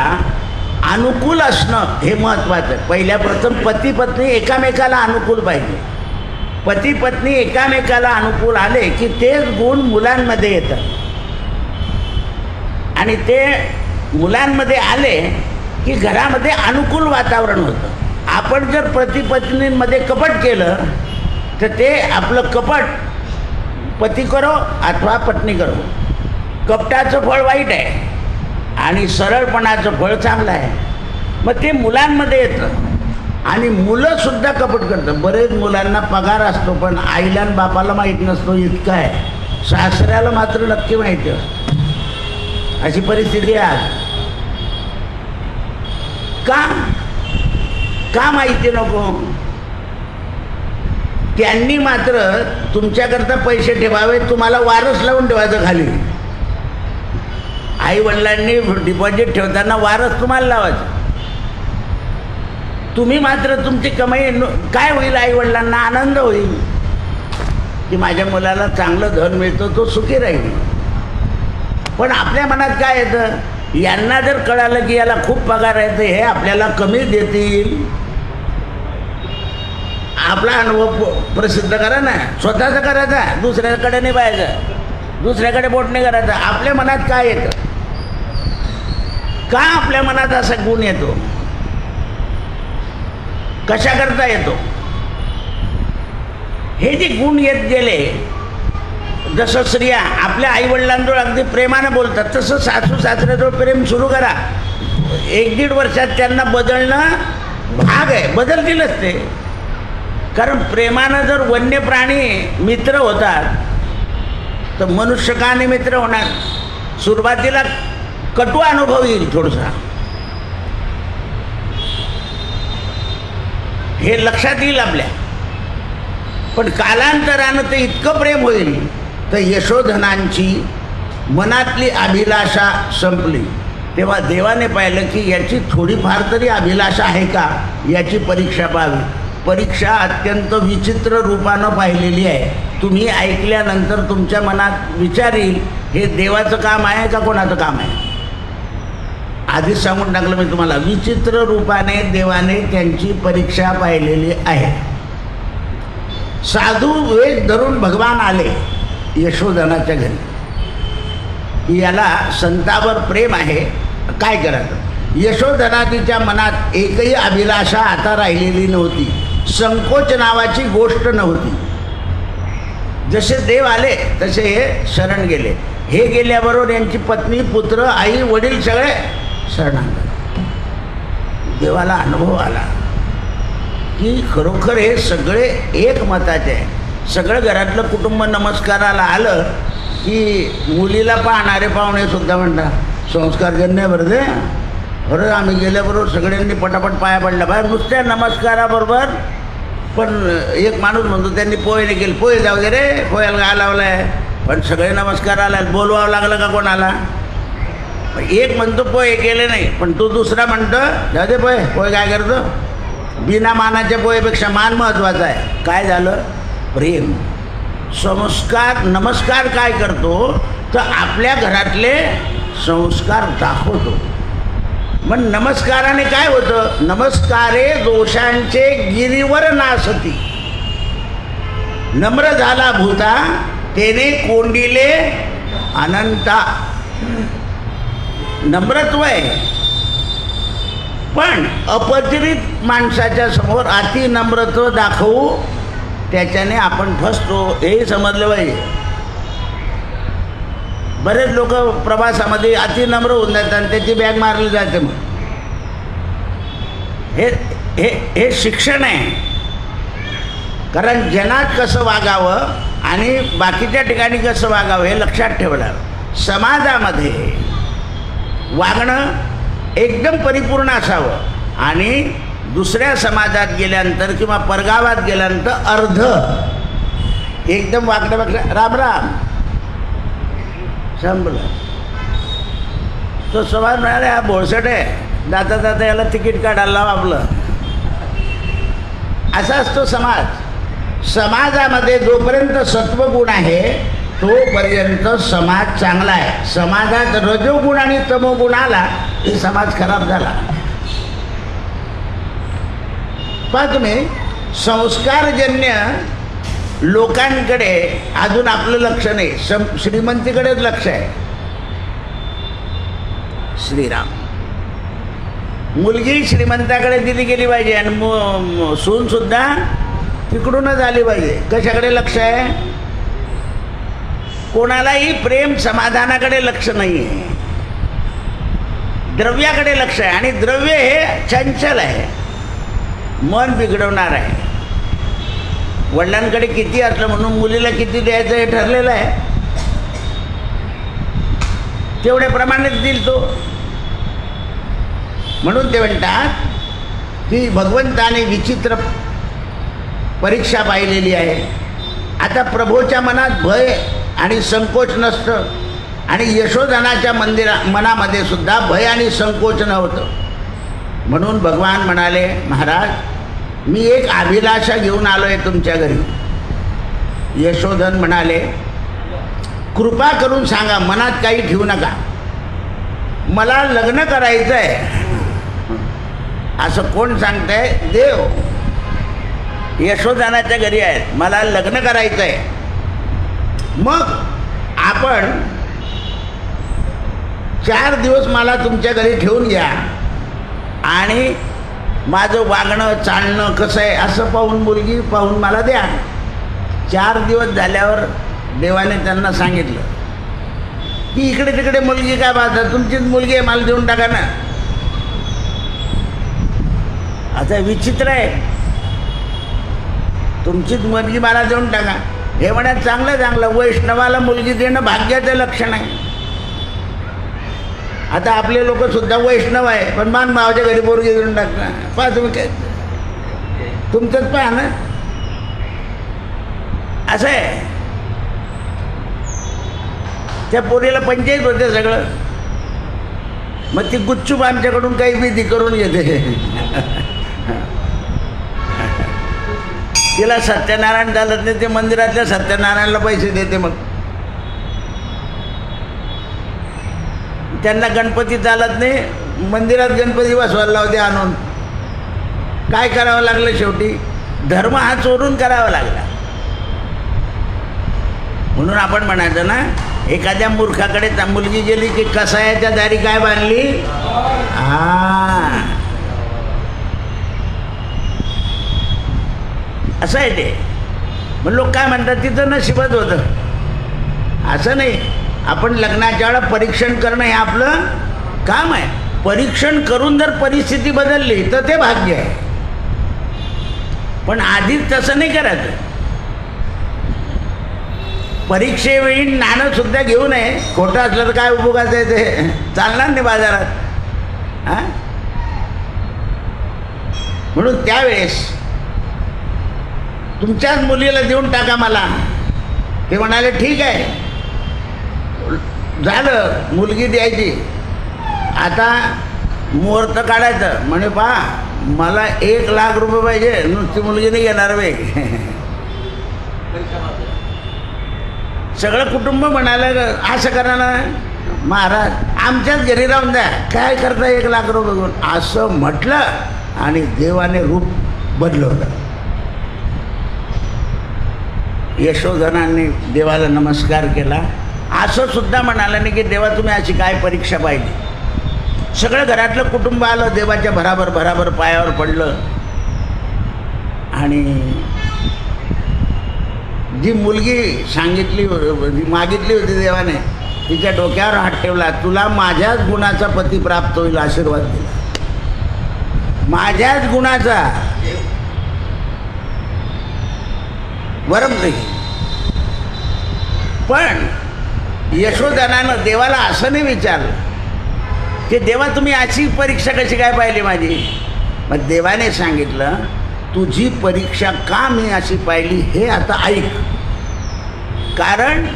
अनुकूल असणं हे महत्त्वाचं आहे. पहिल्या प्रथम पती पत्नी एकामेकाला अनुकूल पाहिजे. पती पत्नी एकामेकाला अनुकूल आले की तेच गुण मुलांमध्ये येतात, आणि ते मुलांमध्ये आले की घरामध्ये अनुकूल वातावरण होतं. आपण जर पती पत्नींमध्ये कपट केलं तर ते आपलं कपट पती करो अथवा पत्नी करो, कपटाचं फळ वाईट आहे आणि सरळपणाचं फळ चांगलं आहे. मग ते मुलांमध्ये येतं आणि मुलंसुद्धा कपट करतं. बरेच मुलांना पगार असतो पण आईला आणि बापाला माहीत नसतो इतका आहे. सासऱ्याला मात्र नक्की माहिती असतं. अशी परिस्थिती आहे आज. का माहिती नको? त्यांनी मात्र तुमच्याकरता पैसे ठेवावे, तुम्हाला वारस लावून ठेवायचं खाली. आई वडिलांनी डिपॉझिट ठेवताना वारस तुम्हाला लावायचं. तुम्ही मात्र तुमची कमाई काय होईल? आई वडिलांना आनंद होईल की माझ्या मुलाला चांगलं धन मिळतं, तो सुखी राहील. पण आपल्या मनात काय येतं? यांना जर कळालं की याला खूप पगार आहे तर हे आपल्याला कमी देतील. आपला अनुभव प्रसिद्ध करा ना, स्वतःचा करायचा, दुसऱ्याकडे नाही पाहायचं, दुसऱ्याकडे बोट नाही करायचं. आपल्या मनात काय येतं? का आपल्या मनात असा गुण येतो? कशा करता येतो? हे जे गुण येत गेले, जसं स्त्रिया आपल्या आईवडिलांजवळ अगदी प्रेमानं बोलतात, तसं सासू सासऱ्याजवळ प्रेम सुरू करा. 1-1.5 वर्षात त्यांना बदलणं भाग आहे, बदलतीलच ते. कारण प्रेमानं जर वन्य प्राणी मित्र होतात तर मनुष्य का नाही मित्र होणार? सुरुवातीला कटू अनुभव येईल थोडासा, हे लक्षात येईल आपल्या. पण कालांतरानं ते इतकं प्रेम होईल तर यशोधनांची मनातली अभिलाषा संपली. तेव्हा देवाने पाहिलं की याची थोडीफार तरी अभिलाषा आहे का, याची परीक्षा पाहावी. परीक्षा अत्यंत विचित्र रूपानं पाहिलेली आहे. तुम्ही ऐकल्यानंतर तुमच्या मनात विचार येईल, हे देवाचं काम आहे का कोणाचं काम आहे? आधीच सांगून टाकलं मी तुम्हाला, विचित्र रूपाने देवाने त्यांची परीक्षा पाहिलेली आहे. साधू वेश धरून भगवान आले यशोधनाच्या घरी की याला संतावर प्रेम आहे, काय करायचं? यशोधनाच्या मनात एकही अभिलाषा आता राहिलेली नव्हती. संकोच नावाची गोष्ट नव्हती. जसे देव आले तसे हे शरण गेले. हे गेल्याबरोबर यांची पत्नी, पुत्र, आई, वडील सगळे शरणागत. देवाला अनुभव आला की खरोखर हे सगळे एकमताचे आहे. सगळं घरातलं कुटुंब नमस्काराला आलं की मुलीला पाहणारे पाहुणे सुद्धा म्हणतात संस्कारजन्य बरं दे. बरं आम्ही गेल्याबरोबर सगळ्यांनी पटापट पाया पडला. बाहेर नुसत्या नमस्काराबरोबर पण एक माणूस म्हणतो त्यांनी पोहे नाही केले. पोहे जाऊ दे रे, पोह्याला काय लावलं आहे? पण सगळे नमस्काराला बोलवावं लागलं का कोणाला? एक म्हणतो पोहे केले नाही, पण तू दुसरा म्हणतो जाऊ दे पोहे. पोहे काय करतो? बिना मानाच्या पोहेपेक्षा मान महत्त्वाचा आहे. काय झालं? प्रेम. संस्कार. नमस्कार काय करतो तर आपल्या घरातले संस्कार दाखवतो. मग नमस्काराने काय होतं? नमस्कारे दोषांचे गिरीवर नासती. नम्र झाला भूता तेने कोंडिले अनंता. नम्रत्व आहे. पण अपरिचित माणसाच्या समोर अति नम्रत्व दाखवू त्याच्याने आपण फसतो, हेही समजलं पाहिजे. बरेच लोक प्रवासामध्ये अति नम्र होऊन जातात आणि त्याची बॅग मारली जाते. मग हे शिक्षण आहे. कारण जनात कसं वागावं आणि बाकीच्या ठिकाणी कसं वागावं हे लक्षात ठेवलं. समाजामध्ये वागणं एकदम परिपूर्ण असावं आणि दुसऱ्या समाजात गेल्यानंतर किंवा परगावात गेल्यानंतर अर्ध एकदम वागण्यापेक्षा राम राम संपलं. तो समाज म्हणाले हा बोळसट आहे, जाता जाता याला तिकीट काढायला लाव आपलं. असा असतो समाज. समाजामध्ये जोपर्यंत सत्वगुण आहे तोपर्यंत समाज चांगला आहे. समाजात रजोगुण आणि तमोगुण आला की समाज खराब झाला. पहा तुम्ही, संस्कारजन्य लोकांकडे अजून आपलं लक्ष नाही, श्रीमंतीकडेच लक्ष आहे. श्रीराम, मुलगी श्रीमंताकडे दिली गेली पाहिजे आणि सून सुद्धा तिकडूनच आली पाहिजे. कशाकडे लक्ष आहे? कोणालाही प्रेम समाधानाकडे लक्ष नाही आहे, द्रव्याकडे लक्ष आहे. आणि द्रव्य हे चंचल आहे, मन बिघडवणार आहे. वडिलांकडे किती असलं म्हणून मुलीला किती द्यायचं हे ठरलेलं आहे, तेवढ्या प्रमाणात देईल तो. म्हणून ते म्हणतात की भगवंताने विचित्र परीक्षा पाहिलेली आहे. आता प्रभूच्या मनात भय आणि संकोच नसतं आणि यशोधनाच्या मनामध्ये सुद्धा भय आणि संकोच नव्हतं. म्हणून भगवान म्हणाले, महाराज मी एक अभिलाषा घेऊन आलो आहे तुमच्या घरी. यशोधन म्हणाले, कृपा करून सांगा, मनात काही ठेवू नका, मला लग्न करायचं आहे. असं कोण सांगतंय? देव यशोधनाच्या घरी आहेत, मला लग्न करायचं आहे. मग आपण 4 दिवस मला तुमच्या घरी ठेवून घ्या आणि माझं वागणं चालणं कसं आहे असं पाहून, मुलगी पाहून मला द्या. 4 दिवस झाल्यावर देवाने त्यांना सांगितलं की इकडे तिकडे मुलगी काय पाहता, तुमचीच मुलगी आहे, मला देऊन टाका ना. आता विचित्र आहे, तुमचीच मुलगी मला देऊन टाका. हे म्हणत चांगलं चांगलं, वैष्णवाला मुलगी देणं भाग्याचं लक्षण आहे. आता आपले लोक सुद्धा वैष्णव आहे पण मान भावाच्या घरी पोरगी देऊन टाकतात. पहा तुम्ही काय, तुमचंच पहा ना, असं आहे. त्या पोरीला पंचायत होते सगळं, मग ती गुच्चूप आमच्याकडून काही विधी करून घेते. तिला सत्यनारायण चालत नाही, ते मंदिरातल्या सत्यनारायणला पैसे देते. मग त्यांना गणपती चालत नाही, मंदिरात गणपती बसवायला लावते आणून. काय करावं लागलं शेवटी? धर्म हा चोरून करावा लागला. म्हणून आपण म्हणायचं ना, एखाद्या मूर्खाकडे मुलगी गेली की कसायाच्या दारी काय बांधली? असं आहे ते. मग लोक काय म्हणतात, तिथं नशिबत होतं. असं नाही. आपण लग्नाच्या वेळेला परीक्षण करणं हे आपलं काम आहे. परीक्षण करून जर परिस्थिती बदलली तर ते भाग्य आहे, पण आधीच तसं नाही करायचं. परीक्षेवेळी नाणं सुद्धा घेऊ नये. खोटं असलं तर काय उपयोगाचं आहे, ते चालणार नाही बाजारात. म्हणून त्यावेळेस तुमच्याच मुलीला देऊन टाका मला. ते म्हणाले ठीक आहे. झालं, मुलगी द्यायची. आता मुहूर्त काढायचं. म्हणे पहा, मला 1 लाख रुपये पाहिजे, नुसती मुलगी नाही घेणार बे. सगळं कुटुंब म्हणालं असं करा ना महाराज, आमच्याच घरी राहून द्या, काय करता 1 लाख रुपये घेऊन, असं म्हटलं आणि देवाने रूप बदलवलं. यशोधनाने देवाला नमस्कार केला. असं सुद्धा म्हणालं नाही की देवा तुम्ही अशी काय परीक्षा पाहिली. सगळं घरातलं कुटुंब आलं, देवाच्या भराभर पायावर पडलं. आणि जी मुलगी सांगितली, मागितली होती देवाने, तिच्या डोक्यावर हात ठेवला. तुला माझ्याच गुणाचा पती प्राप्त होईल, आशीर्वाद दिला. माझ्याच गुणाचा वरम नाही. पण यशोधनानं देवाला असं नाही विचारलं की देवा तुम्ही अशी परीक्षा कशी काय पाहिली माझी? मग देवाने सांगितलं, तुझी परीक्षा का मी अशी पाहिली हे आता ऐक. कारण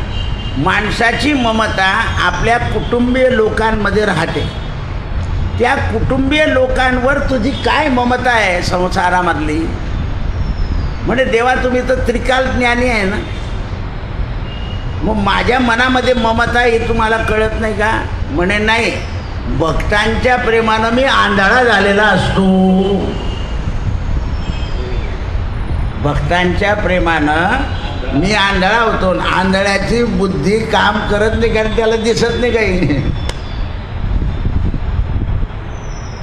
माणसाची ममता आपल्या कुटुंबीय लोकांमध्ये राहते. त्या कुटुंबीय लोकांवर तुझी काय ममता आहे संसारामधली? म्हणजे देवा तुम्ही तर त्रिकाल ज्ञानी आहे ना, मग माझ्या मनामध्ये ममता हे तुम्हाला कळत नाही का? म्हणे नाही, भक्तांच्या प्रेमानं मी आंधळा झालेला असतो. भक्तांच्या प्रेमानं मी आंधळा होतो. आंधळ्याची बुद्धी काम करत नाही कारण त्याला दिसत नाही काही.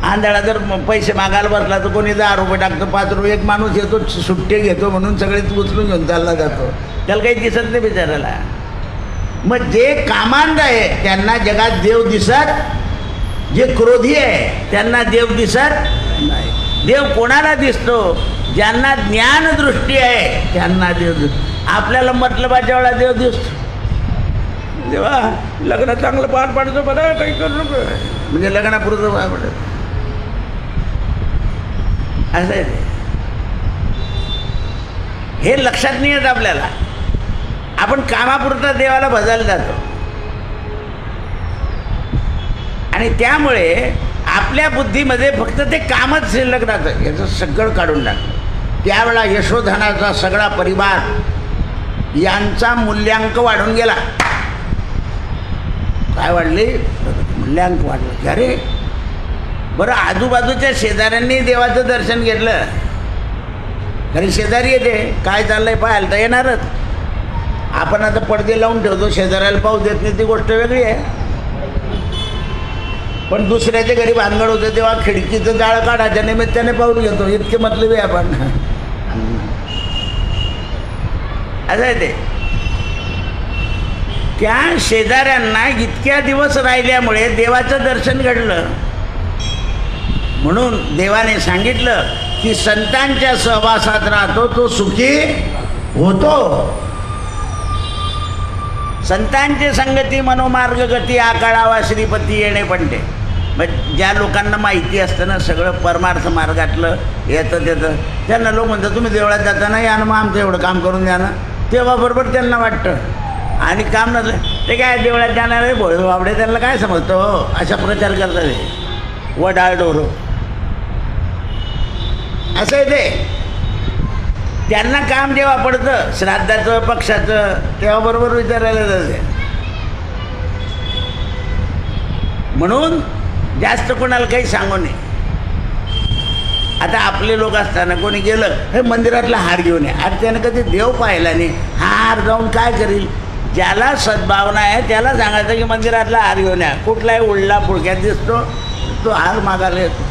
आंधळा जर पैसे मागायला बसला तर कोणी 10 रुपये टाकतो, 5 रुपये. एक माणूस येतो सुट्टे घेतो म्हणून सगळेच उचलून घेऊन चालला जातो, त्याला काही दिसत नाही बिचाराला. मग जे कामांध आहे त्यांना जगात देव दिसत, जे क्रोधी आहे त्यांना देव दिसत नाही. देव कोणाला दिसतो? ज्यांना ज्ञानदृष्टी आहे त्यांना देव दिसतो. आपल्याला मतलबाच्या वेळा देव दिसतो. देवा लग्न चांगलं पार पाडतो बरं, काही करू नको, म्हणजे लग्नापुरतं पार पडत असं आहे. हे लक्षात नाही येत आपल्याला. आपण कामापुरता देवाला भजायला जातो आणि त्यामुळे आपल्या बुद्धीमध्ये फक्त ते कामच शिल्लक राहतं. याचं सगळं काढून टाकतं. त्यावेळा यशोधनाचा सगळा परिवार यांचा मूल्यांक वाढून गेला. काय वाढले? मूल्यांक वाढलं. अरे बरं, आजूबाजूच्या शेजाऱ्यांनी देवाचं दर्शन घेतलं. घरी शेजारी येते, काय चाललंय पाहायला तर येणारच. आपण आता पडदे लावून ठेवतो, शेजाऱ्याला पाहू देत नाही, ती गोष्ट वेगळी आहे. पण दुसऱ्याच्या घरी भानगड होतं तेव्हा खिडकीचं जाळं काढायच्या निमित्ताने पाहून घेतो. इतके मतलबी आहे आपण. असं आहे ते. त्या शेजाऱ्यांना इतक्या दिवस राहिल्यामुळे देवाचं दर्शन घडलं. म्हणून देवाने सांगितलं की संतांच्या सहवासात राहतो तो सुखी होतो. संतांची संगती मनोमार्ग गती आकाळावा श्रीपती येणे पणते. मग ज्या लोकांना माहिती असतं ना सगळं परमार्थ मार्गातलं येतं त्याचं, त्यांना लोक म्हणतात तुम्ही देवळात जाता ना, या ना मग आमचं एवढं काम करून द्या ना. तेव्हा बरोबर त्यांना वाटतं. आणि काम नसलं ते काय देवळात जाणार आहे भोळे बाबडे, त्यांना काय समजतो? अशा प्रचार करतात हे वडाळ डोरो. असं आहे ते. त्यांना काम जेव्हा पडतं श्राद्धाचं पक्षाचं तेव्हा बरोबर विचारायला जाते. म्हणून जास्त कोणाला काही सांगू नये. आता आपले लोक असताना कोणी गेलं हे मंदिरातला हार घेऊन ये, अरे त्यानं कधी देव पाहिला नाही, हार जाऊन काय करील? ज्याला सद्भावना आहे त्याला सांगायचं की मंदिरातला हार घेऊन या. कुठलाही उडला पुळक्यात दिसतो तो हार मागायला येतो.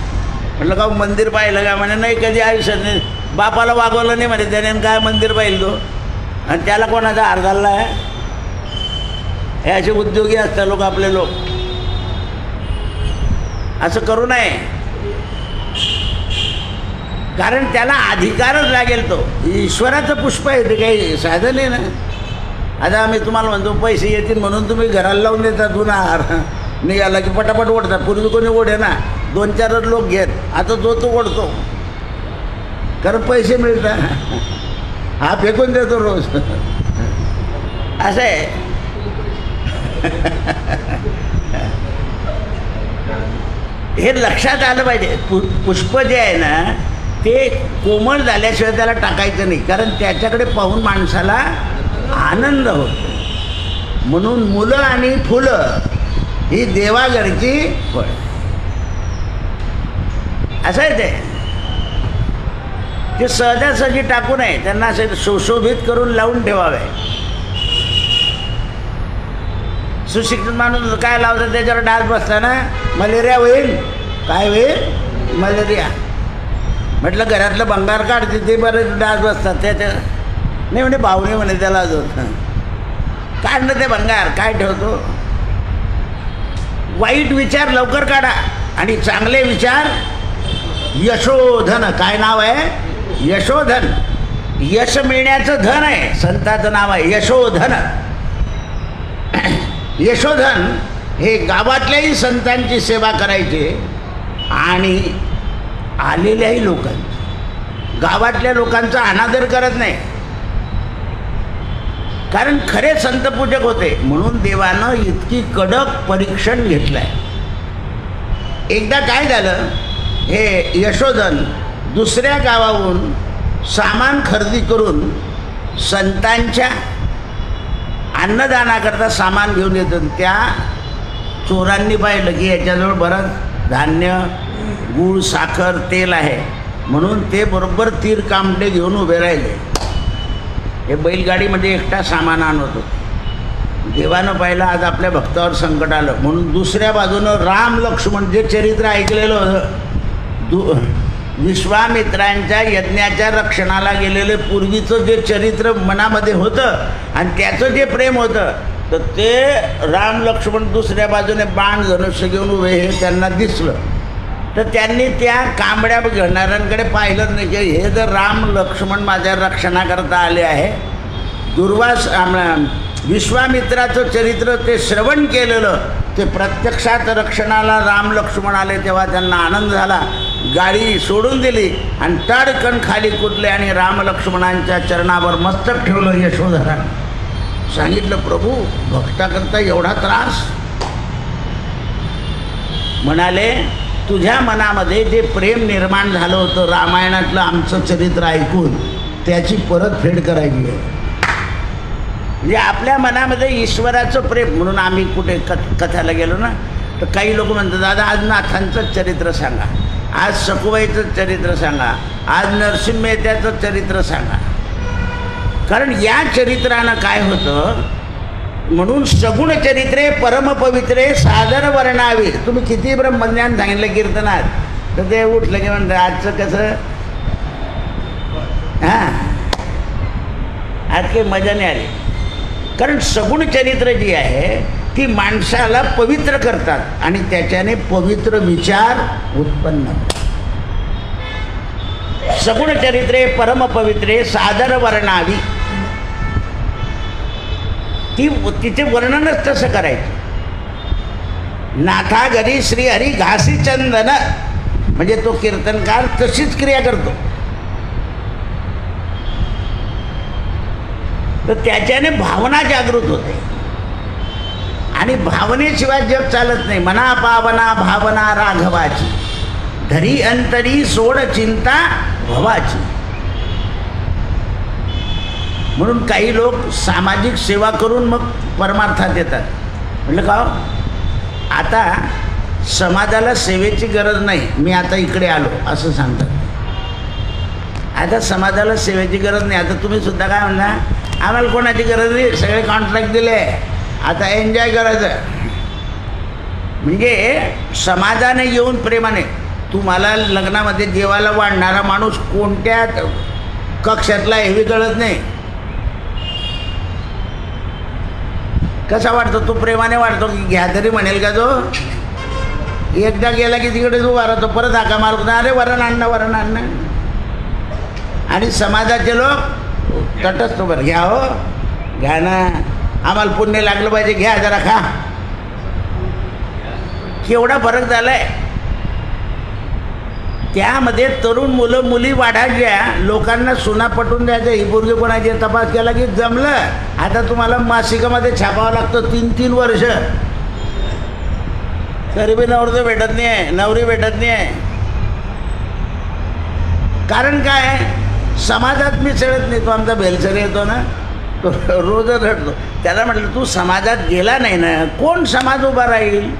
म्हटलं का मंदिर पाहिलं का? म्हणे नाही कधी आयुष्यात नाही. बापाला वागवलं नाही म्हणे त्याने, काय मंदिर पाहिलं तो? आणि त्याला कोणाचा हार घालला आहे? हे असे उद्योगी असतात लोक, आपले लोक. असं करू नये, कारण त्याला अधिकारच लागेल. तो ईश्वराचं पुष्प आहे, ते काही साधन आहे ना. आता आम्ही तुम्हाला म्हणतो पैसे येतील म्हणून तुम्ही घराला लावून देतात जुना हार, निघाला की पटापट ओढतात. पूर्वी कोणी ओढे ना 2-4 लोक घेत, आता तो ओढतो कारण पैसे मिळतात. हा फेकून देतो रोज. असं आहे. हे लक्षात आलं पाहिजे. पुष्प जे आहे ना ते कोमल झाल्याशिवाय त्याला टाकायचं नाही, कारण त्याच्याकडे पाहून माणसाला आनंद होतो. म्हणून मुलं आणि फुलं ही देवाघरची फळ. असं आहे ते सहजासहजी टाकू नये, त्यांना असे सुशोभित करून लावून ठेवावे. सुशिक्षित माणूस काय लावतं त्याच्यावर डास बसताना मलेरिया होईल. काय होईल? मलेरिया. म्हटलं घरातलं भंगार काढते ते बरेच डास बसतात त्याच्या. नाही म्हणे भावने म्हणे त्याला अजून काढणं ते भंगार. काय ठेवतो? वाईट विचार लवकर काढा आणि चांगले विचार. यशोधन काय नाव आहे? यशोधन. यश मिळण्याचं धन आहे, संताचं नाव आहे यशोधन. यशोधन हे गावातल्याही संतांची सेवा करायचे आणि आलेल्याही लोकांची. गावातल्या लोकांचा अनादर करत नाही, कारण खरे संतपूजक होते. म्हणून देवानं इतकी कडक परीक्षण घेतलंय. एकदा काय झालं, हे यशोधन दुसऱ्या गावाहून सामान खरेदी करून संतांच्या अन्नदानाकरता सामान घेऊन येतात. त्या चोरांनी पाहिलं की याच्याजवळ बरंच धान्य, गूळ, साखर, तेल आहे, म्हणून ते बरोबर तीर कामटे घेऊन उभे राहिले. हे बैलगाडीमध्ये एकटा सामान आणत होतं. देवानं पाहिलं आज आपल्या भक्तावर संकट आलं, म्हणून दुसऱ्या बाजूनं राम लक्ष्मण, जे चरित्र ऐकलेलं होतं, विश्वामित्रांच्या यज्ञाच्या रक्षणाला गेलेले पूर्वीचं जे चरित्र मनामध्ये होतं आणि त्याचं जे प्रेम होतं, तर ते राम लक्ष्मण दुसऱ्या बाजूने बाण धनुष्य घेऊन उभे हे त्यांना दिसलं. तर त्यांनी त्या कांबड्या घेणाऱ्यांकडे पाहिलं नाही की हे जर राम लक्ष्मण माझ्या रक्षणाकरता आले आहे. विश्वामित्राचं चरित्र ते श्रवण केलेलं, ते प्रत्यक्षात रक्षणाला राम लक्ष्मण आले तेव्हा त्यांना आनंद झाला. गाडी सोडून दिली आणि तडकन खाली कुदले आणि राम लक्ष्मणांच्या चरणावर मस्तक ठेवलं. यशोधरानं सांगितलं, प्रभू भक्ताकरता एवढा त्रास? म्हणाले, तुझ्या मनामध्ये जे प्रेम निर्माण झालं होतं रामायणातलं आमचं चरित्र ऐकून, त्याची परतफेड करायची आहे. म्हणजे आपल्या मनामध्ये ईश्वराचं प्रेम. म्हणून आम्ही कुठे कथाला गेलो ना, तर काही लोक म्हणतात, दादा आज नाथांचं चरित्र सांगा, आज सखुबाईचं चरित्र सांगा, आज नरसिंह मेहत्याचं चरित्र सांगा. कारण या चरित्रानं काय होतं, म्हणून सगुण चरित्रे परमपवित्रे सादर वर्णावी. तुम्ही किती ब्रह्मज्ञान सांगितलं कीर्तनात, तर ते उठलं की म्हणतं आजचं कसं, हां आज काही मजा नाही आली. कारण सगुण चरित्र जी आहे ती माणसाला पवित्र करतात आणि त्याच्याने पवित्र विचार उत्पन्न होतात. सगुण चरित्रे परमपवित्रे सादर वर्णावी, तिचे वर्णनच तसं करायचं. नाथा घरी श्री हरी घासी चंदन, म्हणजे तो कीर्तनकार तशीच क्रिया करतो. तर त्याच्याने भावना जागृत होते आणि भावनेशिवाय जग चालत नाही. मना पावना भावना राघवाची, धरी अंतरी सोड चिंता भवाची. म्हणून काही लोक सामाजिक सेवा करून मग परमार्थात येतात. म्हटलं का आता समाजाला सेवेची गरज नाही, मी आता इकडे आलो असं सांगतात. आता समाजाला सेवेची गरज नाही, आता तुम्ही सुद्धा काय म्हणता, आम्हाला कोणाची गरज नाही, सगळे कॉन्ट्रॅक्ट दिले, आता एन्जॉय करायचं. म्हणजे समाजाने येऊन प्रेमाने, तुम्हाला लग्नामध्ये जेवायला वाढणारा माणूस कोणत्या कक्षातला हेवी कळत नाही, कसा वाटतो तो प्रेमाने वाटतो की घ्या तरी म्हणेल का तो. एकदा गेला की तिकडेच उभा राहतो, परत हाका मारतो, अरे वरण आणणं वरण आणणं. आणि समाजाचे लोक तटस्थ, बरं घ्या हो घ्या ना, आम्हाला पुण्य लागलं पाहिजे, घ्या जरा खा. केवढा फरक झालाय. त्यामध्ये तरुण मुलं मुली वाढायच्या, लोकांना सुना पटवून द्यायचं, ही पोरगी कोणाची तपास केला की जमलं. आता तुम्हाला मासिकामध्ये छापावं लागतं 3-3 वर्ष, तरी बी नवरी भेटत नाही आहे, नवरी भेटत नाही आहे. कारण काय, समाजात मिसळत नाही. तो आमचा बेलसर येतो ना, तो रोजच रडतो. त्याला म्हटलं तू समाजात गेला नाही ना, कोण समाज उभा राहील.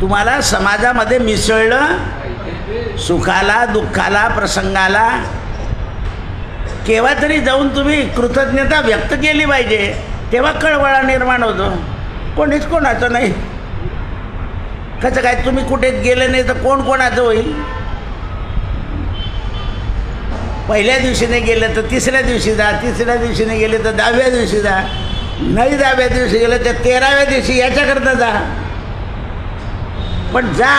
तुम्हाला समाजामध्ये मिसळलं, सुखाला दुःखाला प्रसंगाला केव्हा तरी जाऊन तुम्ही कृतज्ञता व्यक्त केली पाहिजे, तेव्हा कळवळा निर्माण होतो. कोणीच कोणाचं नाही. कसं काय, तुम्ही कुठे गेले नाही तर कोण कोणाचं होईल. पहिल्या दिवशी नाही गेलं तर तिसऱ्या दिवशी जा, तिसऱ्या दिवशी नाही गेले तर 10व्या दिवशी जा, नाही 10व्या दिवशी गेलं तर 13व्या दिवशी याच्याकरता जा. पण जा,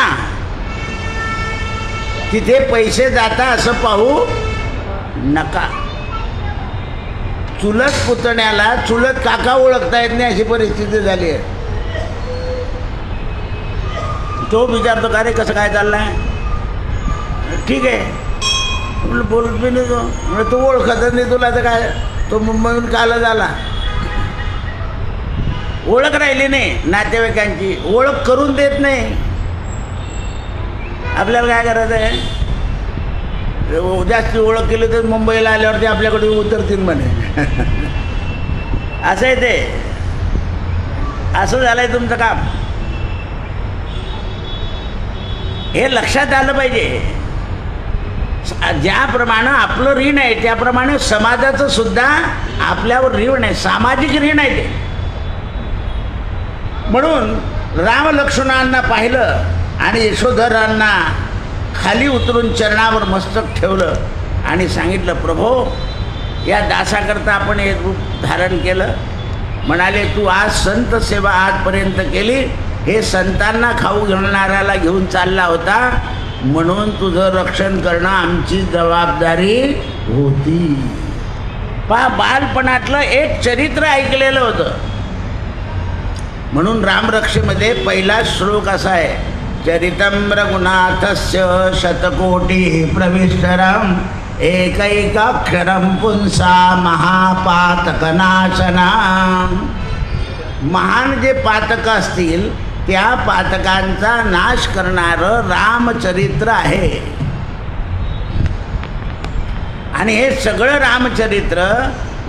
तिथे पैसे जाता असं पाहू नका. चुलत पुतण्याला चुलत काका ओळखता येत नाही अशी परिस्थिती झाली आहे. तो विचारतो का रे कसं काय चाललंय, ठीक आहे म्हटलं, बोलत बी नाही तो. म्हणजे तू ओळखतच नाही तुला, तर काय तो मुंबईहून काल झाला. ओळख राहिली नाही, नातेवाईकांची ओळख करून देत नाही. आपल्याला काय करायचं आहे, जास्त ओळख केली तर मुंबईला आल्यावरती आपल्याकडे उतरतील म्हणे. असं आहे ते, असं झालंय तुमचं काम. हे लक्षात आलं पाहिजे. ज्याप्रमाणे आपलं ऋण आहे त्याप्रमाणे समाजाचं सुद्धा आपल्यावर ऋण आहे, सामाजिक ऋण आहे ते. म्हणून राम लक्ष्मणांना पाहिलं आणि यशोधरांना खाली उतरून चरणावर मस्तक ठेवलं आणि सांगितलं, प्रभो या दासाकरता आपण हे रूप धारण केलं. म्हणाले, तू आज संत सेवा आजपर्यंत केली, हे संतांना खाऊ घालणाऱ्याला घेऊन चालला होता, म्हणून तुझं रक्षण करणं आमची जबाबदारी होती. बालपणातलं एक चरित्र ऐकलेलं होतं. म्हणून रामरक्षेमध्ये पहिला श्लोक असा आहे, चरितं रघुनाथस्य शतकोटी प्रविष्टरम एकैकाक्षरं पुंसा महापातकनाशना. महान जे पातक असतील त्या पातकांचा नाश करणारं रामचरित्र आहे. आणि हे सगळं रामचरित्र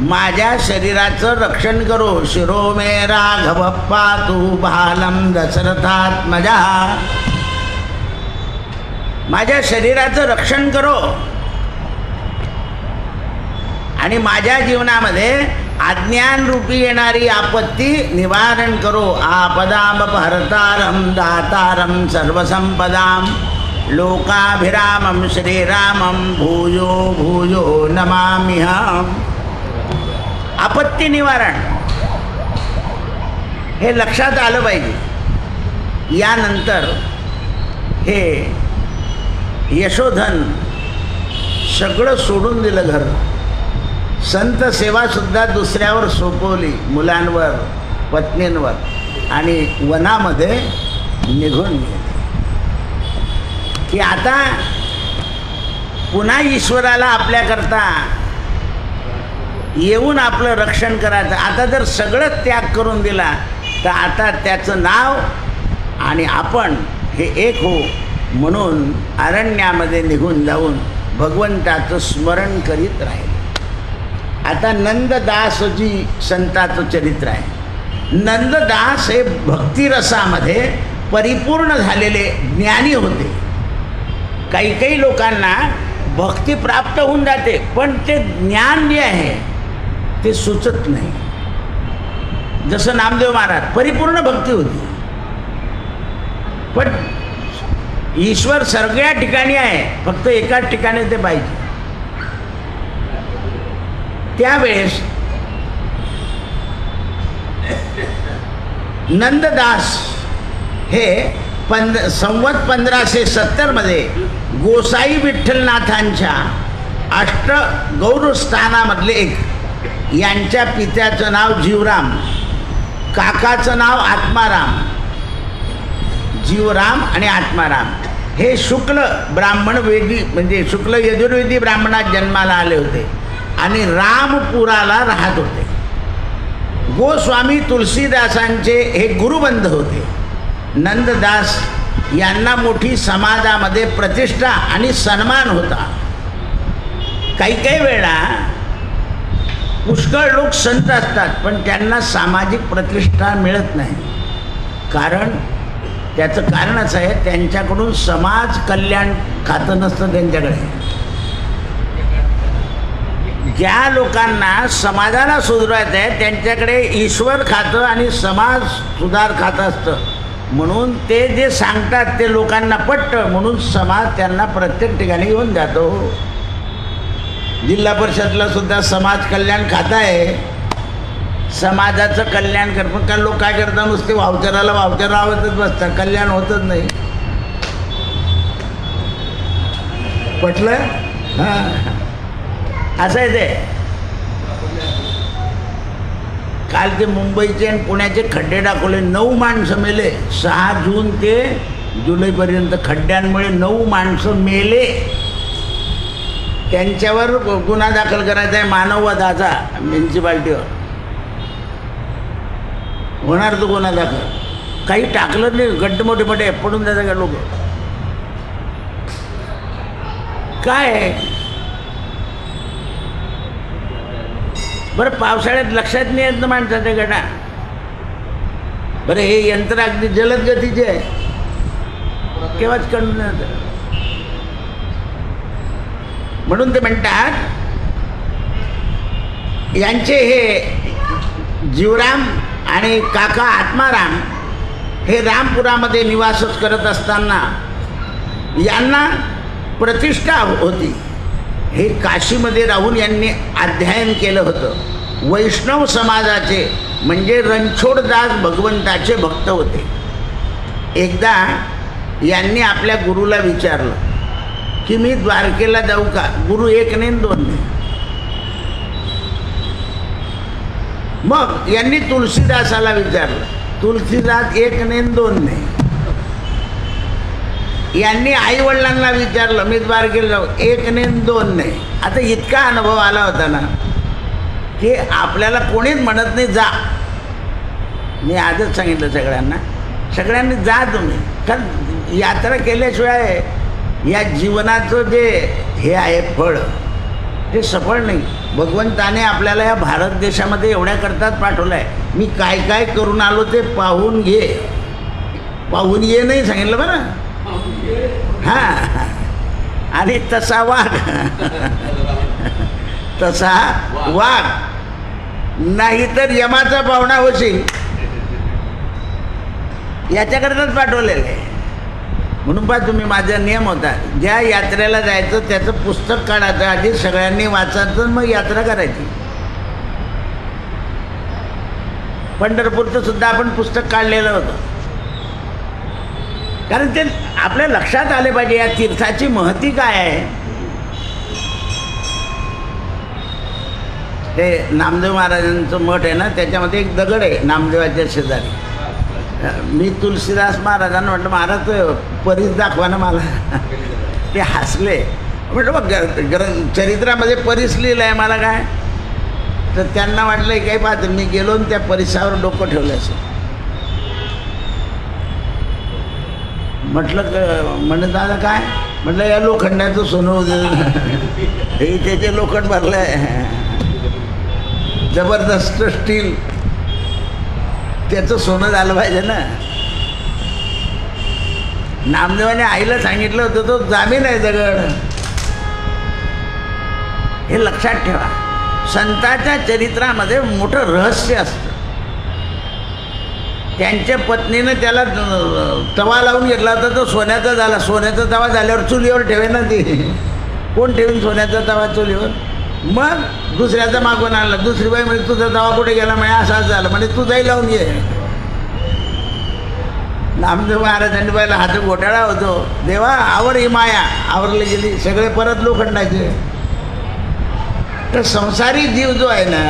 माझ्या शरीराचं रक्षण करो. शिरो मे राघव पातु बालम दशरथात्मजा. माझ्या शरीराचं रक्षण करो आणि माझ्या जीवनामध्ये अज्ञान रूपी येणारी आपत्ती निवारण करो. आपदामपहर्तारं दातारं सर्वसंपदां लोकाभिरामं श्रीरामं भूयो भूयो नमाम्यहम्. आपत्ती निवारण हे लक्षात आलं पाहिजे. यानंतर हे यशोधन सगळं सोडून दिलं घर. संत सेवासुद्धा दुसऱ्यावर सोपवली, मुलांवर पत्नींवर, आणि वनामध्ये निघून गेले की आता पुन्हा ईश्वराला आपल्याकरता येऊन आपलं रक्षण करायचं. आता जर सगळं त्याग करून दिला तर आता त्याचं नाव आणि आपण हे एक हो म्हणून अरण्यामध्ये निघून जाऊन भगवंताचं स्मरण करीत राहिले. आता नंददासजी संताचं चरित्र आहे. नंददास हे भक्तिरसामध्ये परिपूर्ण झालेले ज्ञानी होते. काही काही लोकांना भक्ती प्राप्त होऊन जाते पण ते ज्ञान जे आहे ते सुचत नाही. जसं नामदेव महाराज परिपूर्ण भक्ती होती पण ईश्वर सगळ्या ठिकाणी आहे, फक्त एकाच ठिकाणी ते पाहिजे. त्यावेळेस नंददास हे संवत 1570 मध्ये गोसाई विठ्ठलनाथांच्या अष्टगौरस्थानामधले एक. यांच्या पित्याचं नाव जीवराम, काकाचं नाव आत्माराम. जीवराम आणि आत्माराम हे शुक्ल ब्राह्मण वेदी म्हणजे शुक्ल यजुर्वेदी ब्राह्मणात जन्माला आले होते आणि रामपुराला राहत होते. गोस्वामी तुलसीदासांचे हे गुरुबंध होते. नंददास यांना मोठी समाजामध्ये प्रतिष्ठा आणि सन्मान होता. काही काही वेळा पुष्कळ लोक संत असतात पण त्यांना सामाजिक प्रतिष्ठा मिळत नाही. त्याचं कारणच आहे त्यांच्याकडून समाज कल्याण खातं नसतं त्यांच्याकडे. ज्या लोकांना समाजाला सुधारायचं आहे त्यांच्याकडे ईश्वर खातं आणि समाज सुधार खातं असतं. म्हणून ते जे सांगतात ते लोकांना पटतं म्हणून समाज त्यांना प्रत्येक ठिकाणी घेऊन जातो. जिल्हा परिषदला सुद्धा समाज कल्याण खातं आहे. समाजाचं कल्याण करतात कारण लोक काय करतात नुसते वावचराला वावचर लावतच बसतात, कल्याण होतच नाही. पटलं? हां असं आहे ते. काल ते मुंबईचे आणि पुण्याचे खड्डे दाखवले. 9 माणसं मेले. 6 जून ते जुलैपर्यंत खड्ड्यांमुळे 9 माणसं मेले. त्यांच्यावर गुन्हा दाखल करायचा आहे मानववधाचा म्युन्सिपाल्टीवर. होणार तो गुन्हा दाखल. काही टाकलं नाही, गड्डे मोठे मोठे पडून जातात का लोक. काय बरं पावसाळ्यात लक्षात नाही येत ना माणसाच्या गडा. बरं हे यंत्र अगदी जलद गतीचे आहे, केव्हाच कळून जातं. म्हणून ते म्हणतात यांचे हे जीवराम आणि काका आत्माराम हे रामपुरामध्ये निवासच करत असताना यांना प्रतिष्ठा होती. हे काशीमध्ये राहून यांनी अध्ययन केलं होतं. वैष्णव समाजाचे म्हणजे रणछोडदास भगवंताचे भक्त होते. एकदा यांनी आपल्या गुरुला विचारलं की मी द्वारकेला जाऊ का. गुरु 1 नाही 2 नाही. मग यांनी तुलसीदासाला विचारलं. तुलसीदास 1 नाही 2 नाही. यांनी आईवडिलांना विचारलं मी द्वारकेला जाऊ. 1 नाही 2 नाही. आता इतका अनुभव आला होता ना की आपल्याला कोणीच म्हणत नाही जा. मी आजच सांगितलं सगळ्यांनी जा तुम्ही. कारण यात्रा केल्याशिवाय या जीवनाचं जे हे आहे फळ ते सफळ नाही. भगवंताने आपल्याला या भारत देशामध्ये एवढ्या करतात पाठवलं आहे. मी काय काय करून आलो ते पाहून घे. पाहून ये नाही सांगितलं बरं. हां आणि तसा वाघ तसा वाघ नाहीतर यमाचा पाहुणा होशील. याच्याकरताच पाठवलेलं आहे. म्हणून पहा तुम्ही माझा नियम होता ज्या यात्रेला जायचं त्याचं पुस्तक काढायचं आधी सगळ्यांनी वाचायचं मग यात्रा करायची. पंढरपूरचं सुद्धा आपण पुस्तक काढलेलं होतं. कारण ते आपल्या लक्षात आले पाहिजे या तीर्थाची महती काय आहे. ते नामदेव महाराजांचं मठ आहे ना त्याच्यामध्ये एक दगड आहे नामदेवाच्या शेजारी. मी तुलसीदास महाराजांना म्हटलं महाराज परीस दाखवा ना मला. ते हसले. म्हटलं बघ चरित्रामध्ये परीस लिहिलं आहे मला काय. तर त्यांना वाटलं काही पाहतं मी गेलो आणि त्या परिसावर डोकं ठेवलं असेल. म्हटलं म्हणत दादा काय. म्हटलं या लोखंडाचं सोनं होतं हे त्याचे लोखंड भरलं आहे जबरदस्त स्टील. त्याचं सोनं झालं पाहिजे ना. नामदेवाने आईला सांगितलं होतं तो जामीन आहे दगड. हे लक्षात ठेवा. संतांच्या चरित्रामध्ये मोठं रहस्य असतं. त्यांच्या पत्नीनं त्याला तवा लावून घेतला होता तो सोन्याचा झाला. सोन्याचा तवा झाल्यावर चुलीवर ठेवे ना ती. कोण ठेवीन सोन्याचा तवा चुलीवर. मग दुसऱ्याचा मागून आणला. दुसरी बाई म्हणजे तुझा तवा कुठे गेला म्हणे असाच झाला म्हणे तू जाई लावून घे. नामदेव महाराजांनी पहिला हात घोटाळा होतो. देवा आवर ही माया. आवरली गेली सगळे परत लोखंडाचे. तर संसारी जीव जो आहे ना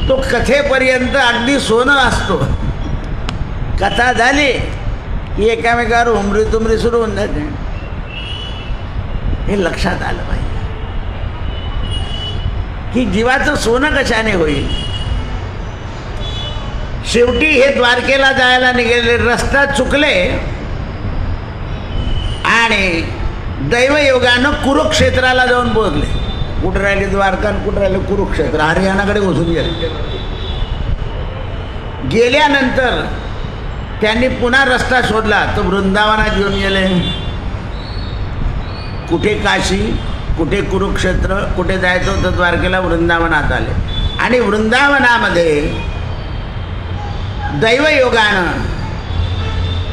तो कथेपर्यंत अगदी सोनं असतो. कथा झाली की एकामेकावर उमरी तुमरी सुरू होऊन जाते. हे लक्षात आलं पाहिजे की जीवाचं सोनं कशाने होईल. शेवटी हे द्वारकेला जायला निघाले. रस्ता चुकले आणि दैवयोगानं कुरुक्षेत्राला जाऊन पोहोचले. कुठं राहिले द्वारका कुठं राहिले कुरुक्षेत्र. हरियाणाकडे घुसून गेले. गेल्यानंतर त्यांनी पुन्हा रस्ता शोधला. तो वृंदावनात घेऊन गेले. कुठे काशी कुठे कुरुक्षेत्र कुठे जायचं होतं द्वारकेला वृंदावनात आले. आणि वृंदावनामध्ये दैवयोगानं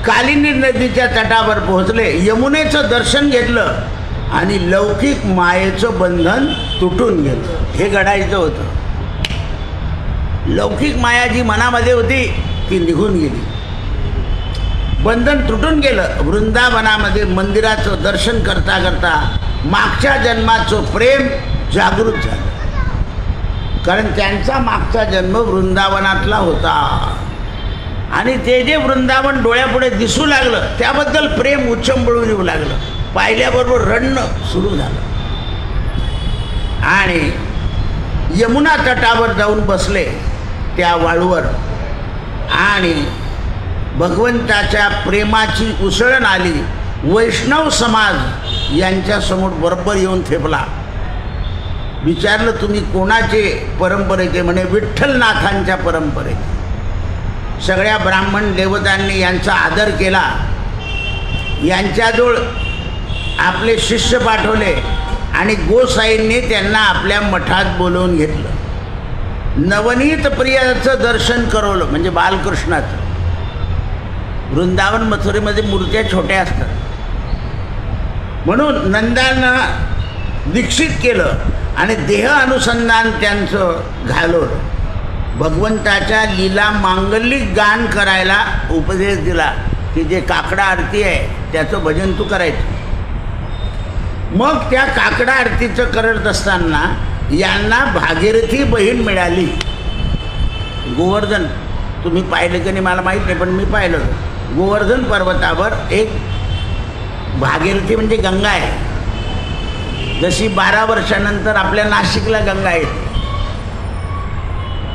कालिंदी नदीच्या तटावर पोहोचले. यमुनेचं दर्शन घेतलं आणि लौकिक मायेचं बंधन तुटून गेलं. हे घडायचं होतं. लौकिक माया जी मनामध्ये होती ती निघून गेली. बंधन तुटून गेलं. वृंदावनामध्ये मंदिराचं दर्शन करता करता मागच्या जन्माचं प्रेम जागृत झालं. कारण त्यांचा मागचा जन्म वृंदावनातला होता. आणि ते जे वृंदावन डोळ्यापुढे दिसू लागलं त्याबद्दल प्रेम उच्चंबळून येऊ लागलं. पाहिल्याबरोबर रडणं सुरू झालं आणि यमुना तटावर जाऊन बसले त्या वाळूवर आणि भगवंताच्या प्रेमाची उसळण आली. वैष्णव समाज यांच्यासमोर बरोबर येऊन थेपला. विचारलं, तुम्ही कोणाचे परंपरेचे? म्हणे विठ्ठलनाथांच्या परंपरेचे. सगळ्या ब्राह्मण देवतांनी यांचा आदर केला. यांच्याजवळ आपले शिष्य पाठवले आणि गोसाईंनी त्यांना आपल्या मठात बोलवून घेतलं. नवनीत प्रियाचं दर्शन करवलं, म्हणजे बालकृष्णाचं. वृंदावन मथुरेमध्ये मूर्त्या छोट्या असतात म्हणून नंदानं दीक्षित केलं आणि देह अनुसंधान त्यांचं घालवलं. भगवंताच्या लीला मांगलिक गान करायला उपदेश दिला की जे काकडा आरती आहे त्याचं भजन तू करायचं. मग त्या काकडा आरतीचं करत असताना यांना भागीरथी बहीण मिळाली. गोवर्धन, तुम्ही पाहिलं की नाही मला माहीत नाही, पण मी पाहिलं. गोवर्धन पर्वतावर एक भागीरथी म्हणजे गंगा आहे. जशी 12 वर्षानंतर आपल्या नाशिकला गंगा येते,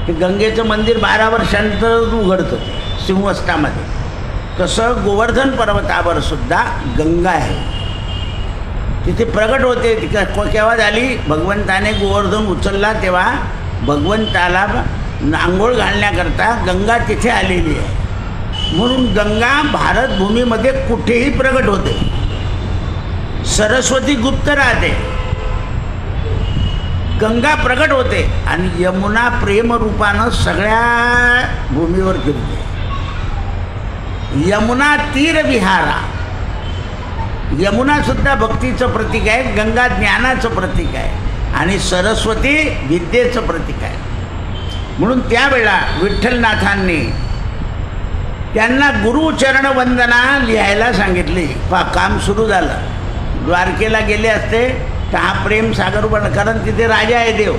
ते गंगेचं मंदिर 12 वर्षानंतर उघडतं सिंहस्थामध्ये, तसं गोवर्धन पर्वतावर सुद्धा गंगा आहे. तिथे प्रगट होते. केव्हा झाली? भगवंताने गोवर्धन उचलला तेव्हा भगवंताला आंघोळ घालण्याकरता गंगा तिथे आलेली आहे. म्हणून गंगा भारतभूमीमध्ये कुठेही प्रगट होते. सरस्वती गुप्त राहते, गंगा प्रगट होते आणि यमुना प्रेमरूपानं सगळ्या भूमीवर फिरते. यमुना तीर विहारा. यमुना सुद्धा भक्तीचं प्रतीक आहे, गंगा ज्ञानाचं प्रतीक आहे आणि सरस्वती विद्येचं प्रतीक आहे. म्हणून त्यावेळा विठ्ठलनाथांनी त्यांना गुरुचरण वंदना लिहायला सांगितली. काम सुरू झालं. द्वारकेला गेले असते तर हा प्रेम सागर बन, कारण तिथे राजा आहे देव.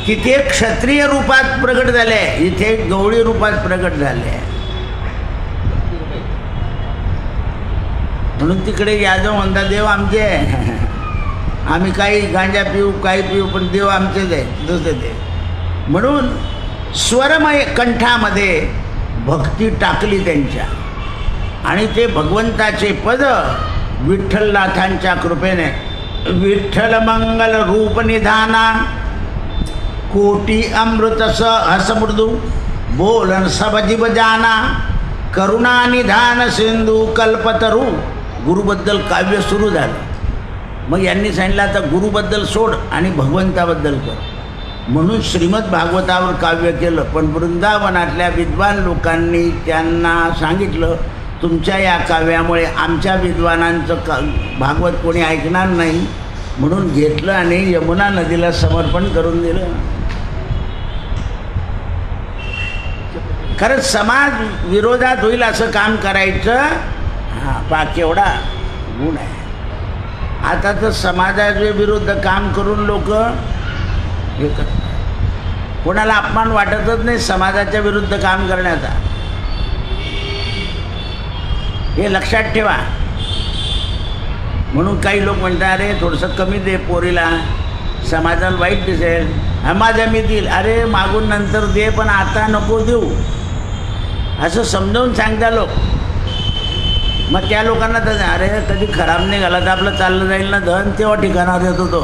तिथे क्षत्रिय रूपात प्रगट झाले, इथे गवळी रूपात प्रगट झाले. म्हणून तिकडे यादव म्हणतात देव आमचे आहे. आम्ही काही गांजा पिऊ काही पिऊ पण देव आमचेच आहे, दुसरे ते. म्हणून स्वरमय कंठामध्ये भक्ती टाकली त्यांच्या आणि ते भगवंताचे पद विठ्ठलनाथांच्या कृपेने विठ्ठल मंगल रूप निधाना कोटी अमृतस हसमृदू बोलन सब जीव जाना करुणा निधान सिंधू कल्पतरू. गुरुबद्दल काव्य सुरू झालं. मग यांनी सांगितलं आता गुरुबद्दल सोड आणि भगवंताबद्दल कर. म्हणून श्रीमद भागवतावर काव्य केलं. पण वृंदावनातल्या विद्वान लोकांनी त्यांना सांगितलं तुमच्या या काव्यामुळे आमच्या विद्वानांचं भागवत कोणी ऐकणार नाही. म्हणून घेतलं आणि यमुना नदीला समर्पण करून दिलं. खरंच समाज विरोधात होईल असं काम करायचं. हां, पा केवढा गुण आहे. आता तर समाजाच्या विरुद्ध काम करून लोक हे करतात. कोणाला अपमान वाटतच नाही समाजाच्या विरुद्ध काम करण्याचा. हे लक्षात ठेवा. म्हणून काही लोक म्हणतात अरे थोडंसं कमी दे पोरीला, समाजाला वाईट दिसेल. माझ्या मी देईल. अरे मागून नंतर दे पण आता नको देऊ असं समजावून सांगता लोक. मग त्या लोकांना तर अरे कधी खराब नाही घाला तर आपलं चाललं जाईल ना धन, तेव्हा ठिकाणावर येतो तो.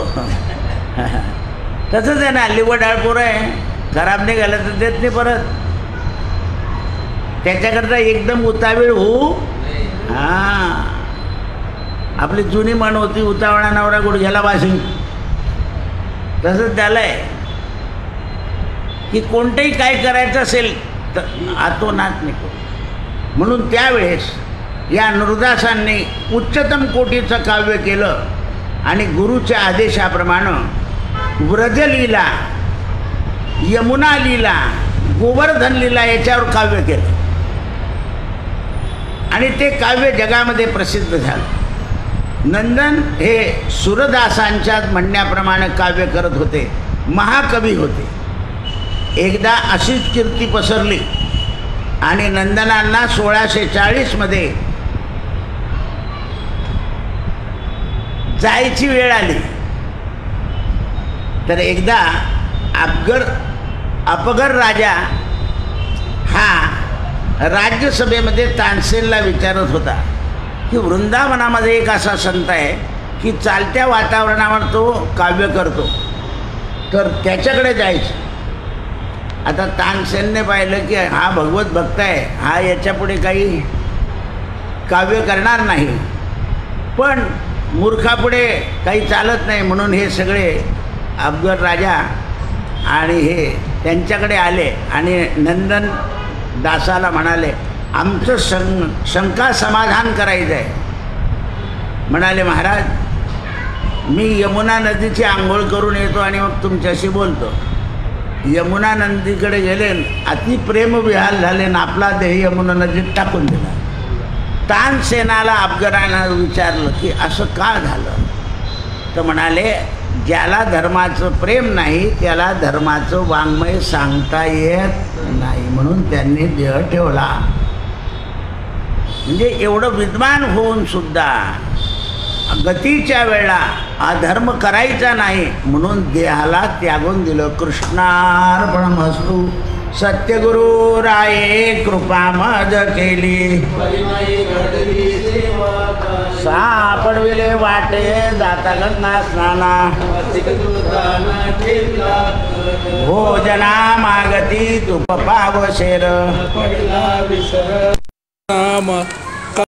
तसंच आहे ना, लिवड डाळपोर आहे, खराब नाही घाला तर देत नाही परत. त्याच्याकरता एकदम उतावीळ होऊ. हां, आपली जुनी म्हण होती उतावळा नवरा गुडघ्याला वाशिंग. तसंच त्याला आहे की कोणतंही काय करायचं असेल तर आतोनात नको. म्हणून त्यावेळेस या नृदासांनी उच्चतम कोटीचं काव्य केलं आणि गुरुच्या आदेशाप्रमाणे व्रजलीला, यमुना लीला, गोवर्धन लीला याच्यावर काव्य केलं आणि ते काव्य जगामध्ये प्रसिद्ध झालं. नंदन हे सुरदासांच्या म्हणण्याप्रमाणे काव्य करत होते, महाकवी होते. एकदा अशीच कीर्ती पसरली आणि नंदनांना 1640 जायची वेळ आली. तर एकदा अपगर राजा हा राज्यसभेमध्ये तानसेनला विचारत होता की वृंदावनामध्ये एक असा संत आहे की चालत्या वातावरणावर तो काव्य करतो, तर त्याच्याकडे जायचं. आता तानसेनने पाहिलं की हा भगवत भक्त आहे, हा याच्यापुढे काही काव्य करणार नाही, पण मूर्खापुढे काही चालत नाही, म्हणून हे सगळे अपगर राजा आणि हे त्यांच्याकडे आले आणि नंदन दासाला म्हणाले, आमचं शंका समाधान करायचं आहे. म्हणाले, महाराज मी यमुना नदीची आंघोळ करून येतो आणि मग तुमच्याशी बोलतो. यमुना नदीकडे गेले, अति प्रेमविहार झाले ना आपला देह यमुना नदीत टाकून दिला. तानसेनाला अपगरानं विचारलं की असं का झालं, तर म्हणाले, ज्याला धर्माचं प्रेम नाही त्याला धर्माचं वाङ्मय सांगता येत नाही, म्हणून त्यांनी देह ठेवला. म्हणजे एवढं विद्वान होऊन सुद्धा गतीच्या वेळा अधर्म करायचा नाही म्हणून देहाला त्यागून दिलं. कृष्णार्पणमस्तु. सत्यगुरु राये कृपा मज केली, सापडविले वाटे जाता गंगा स्नाना, भोजना मागती तुप पाव शेर.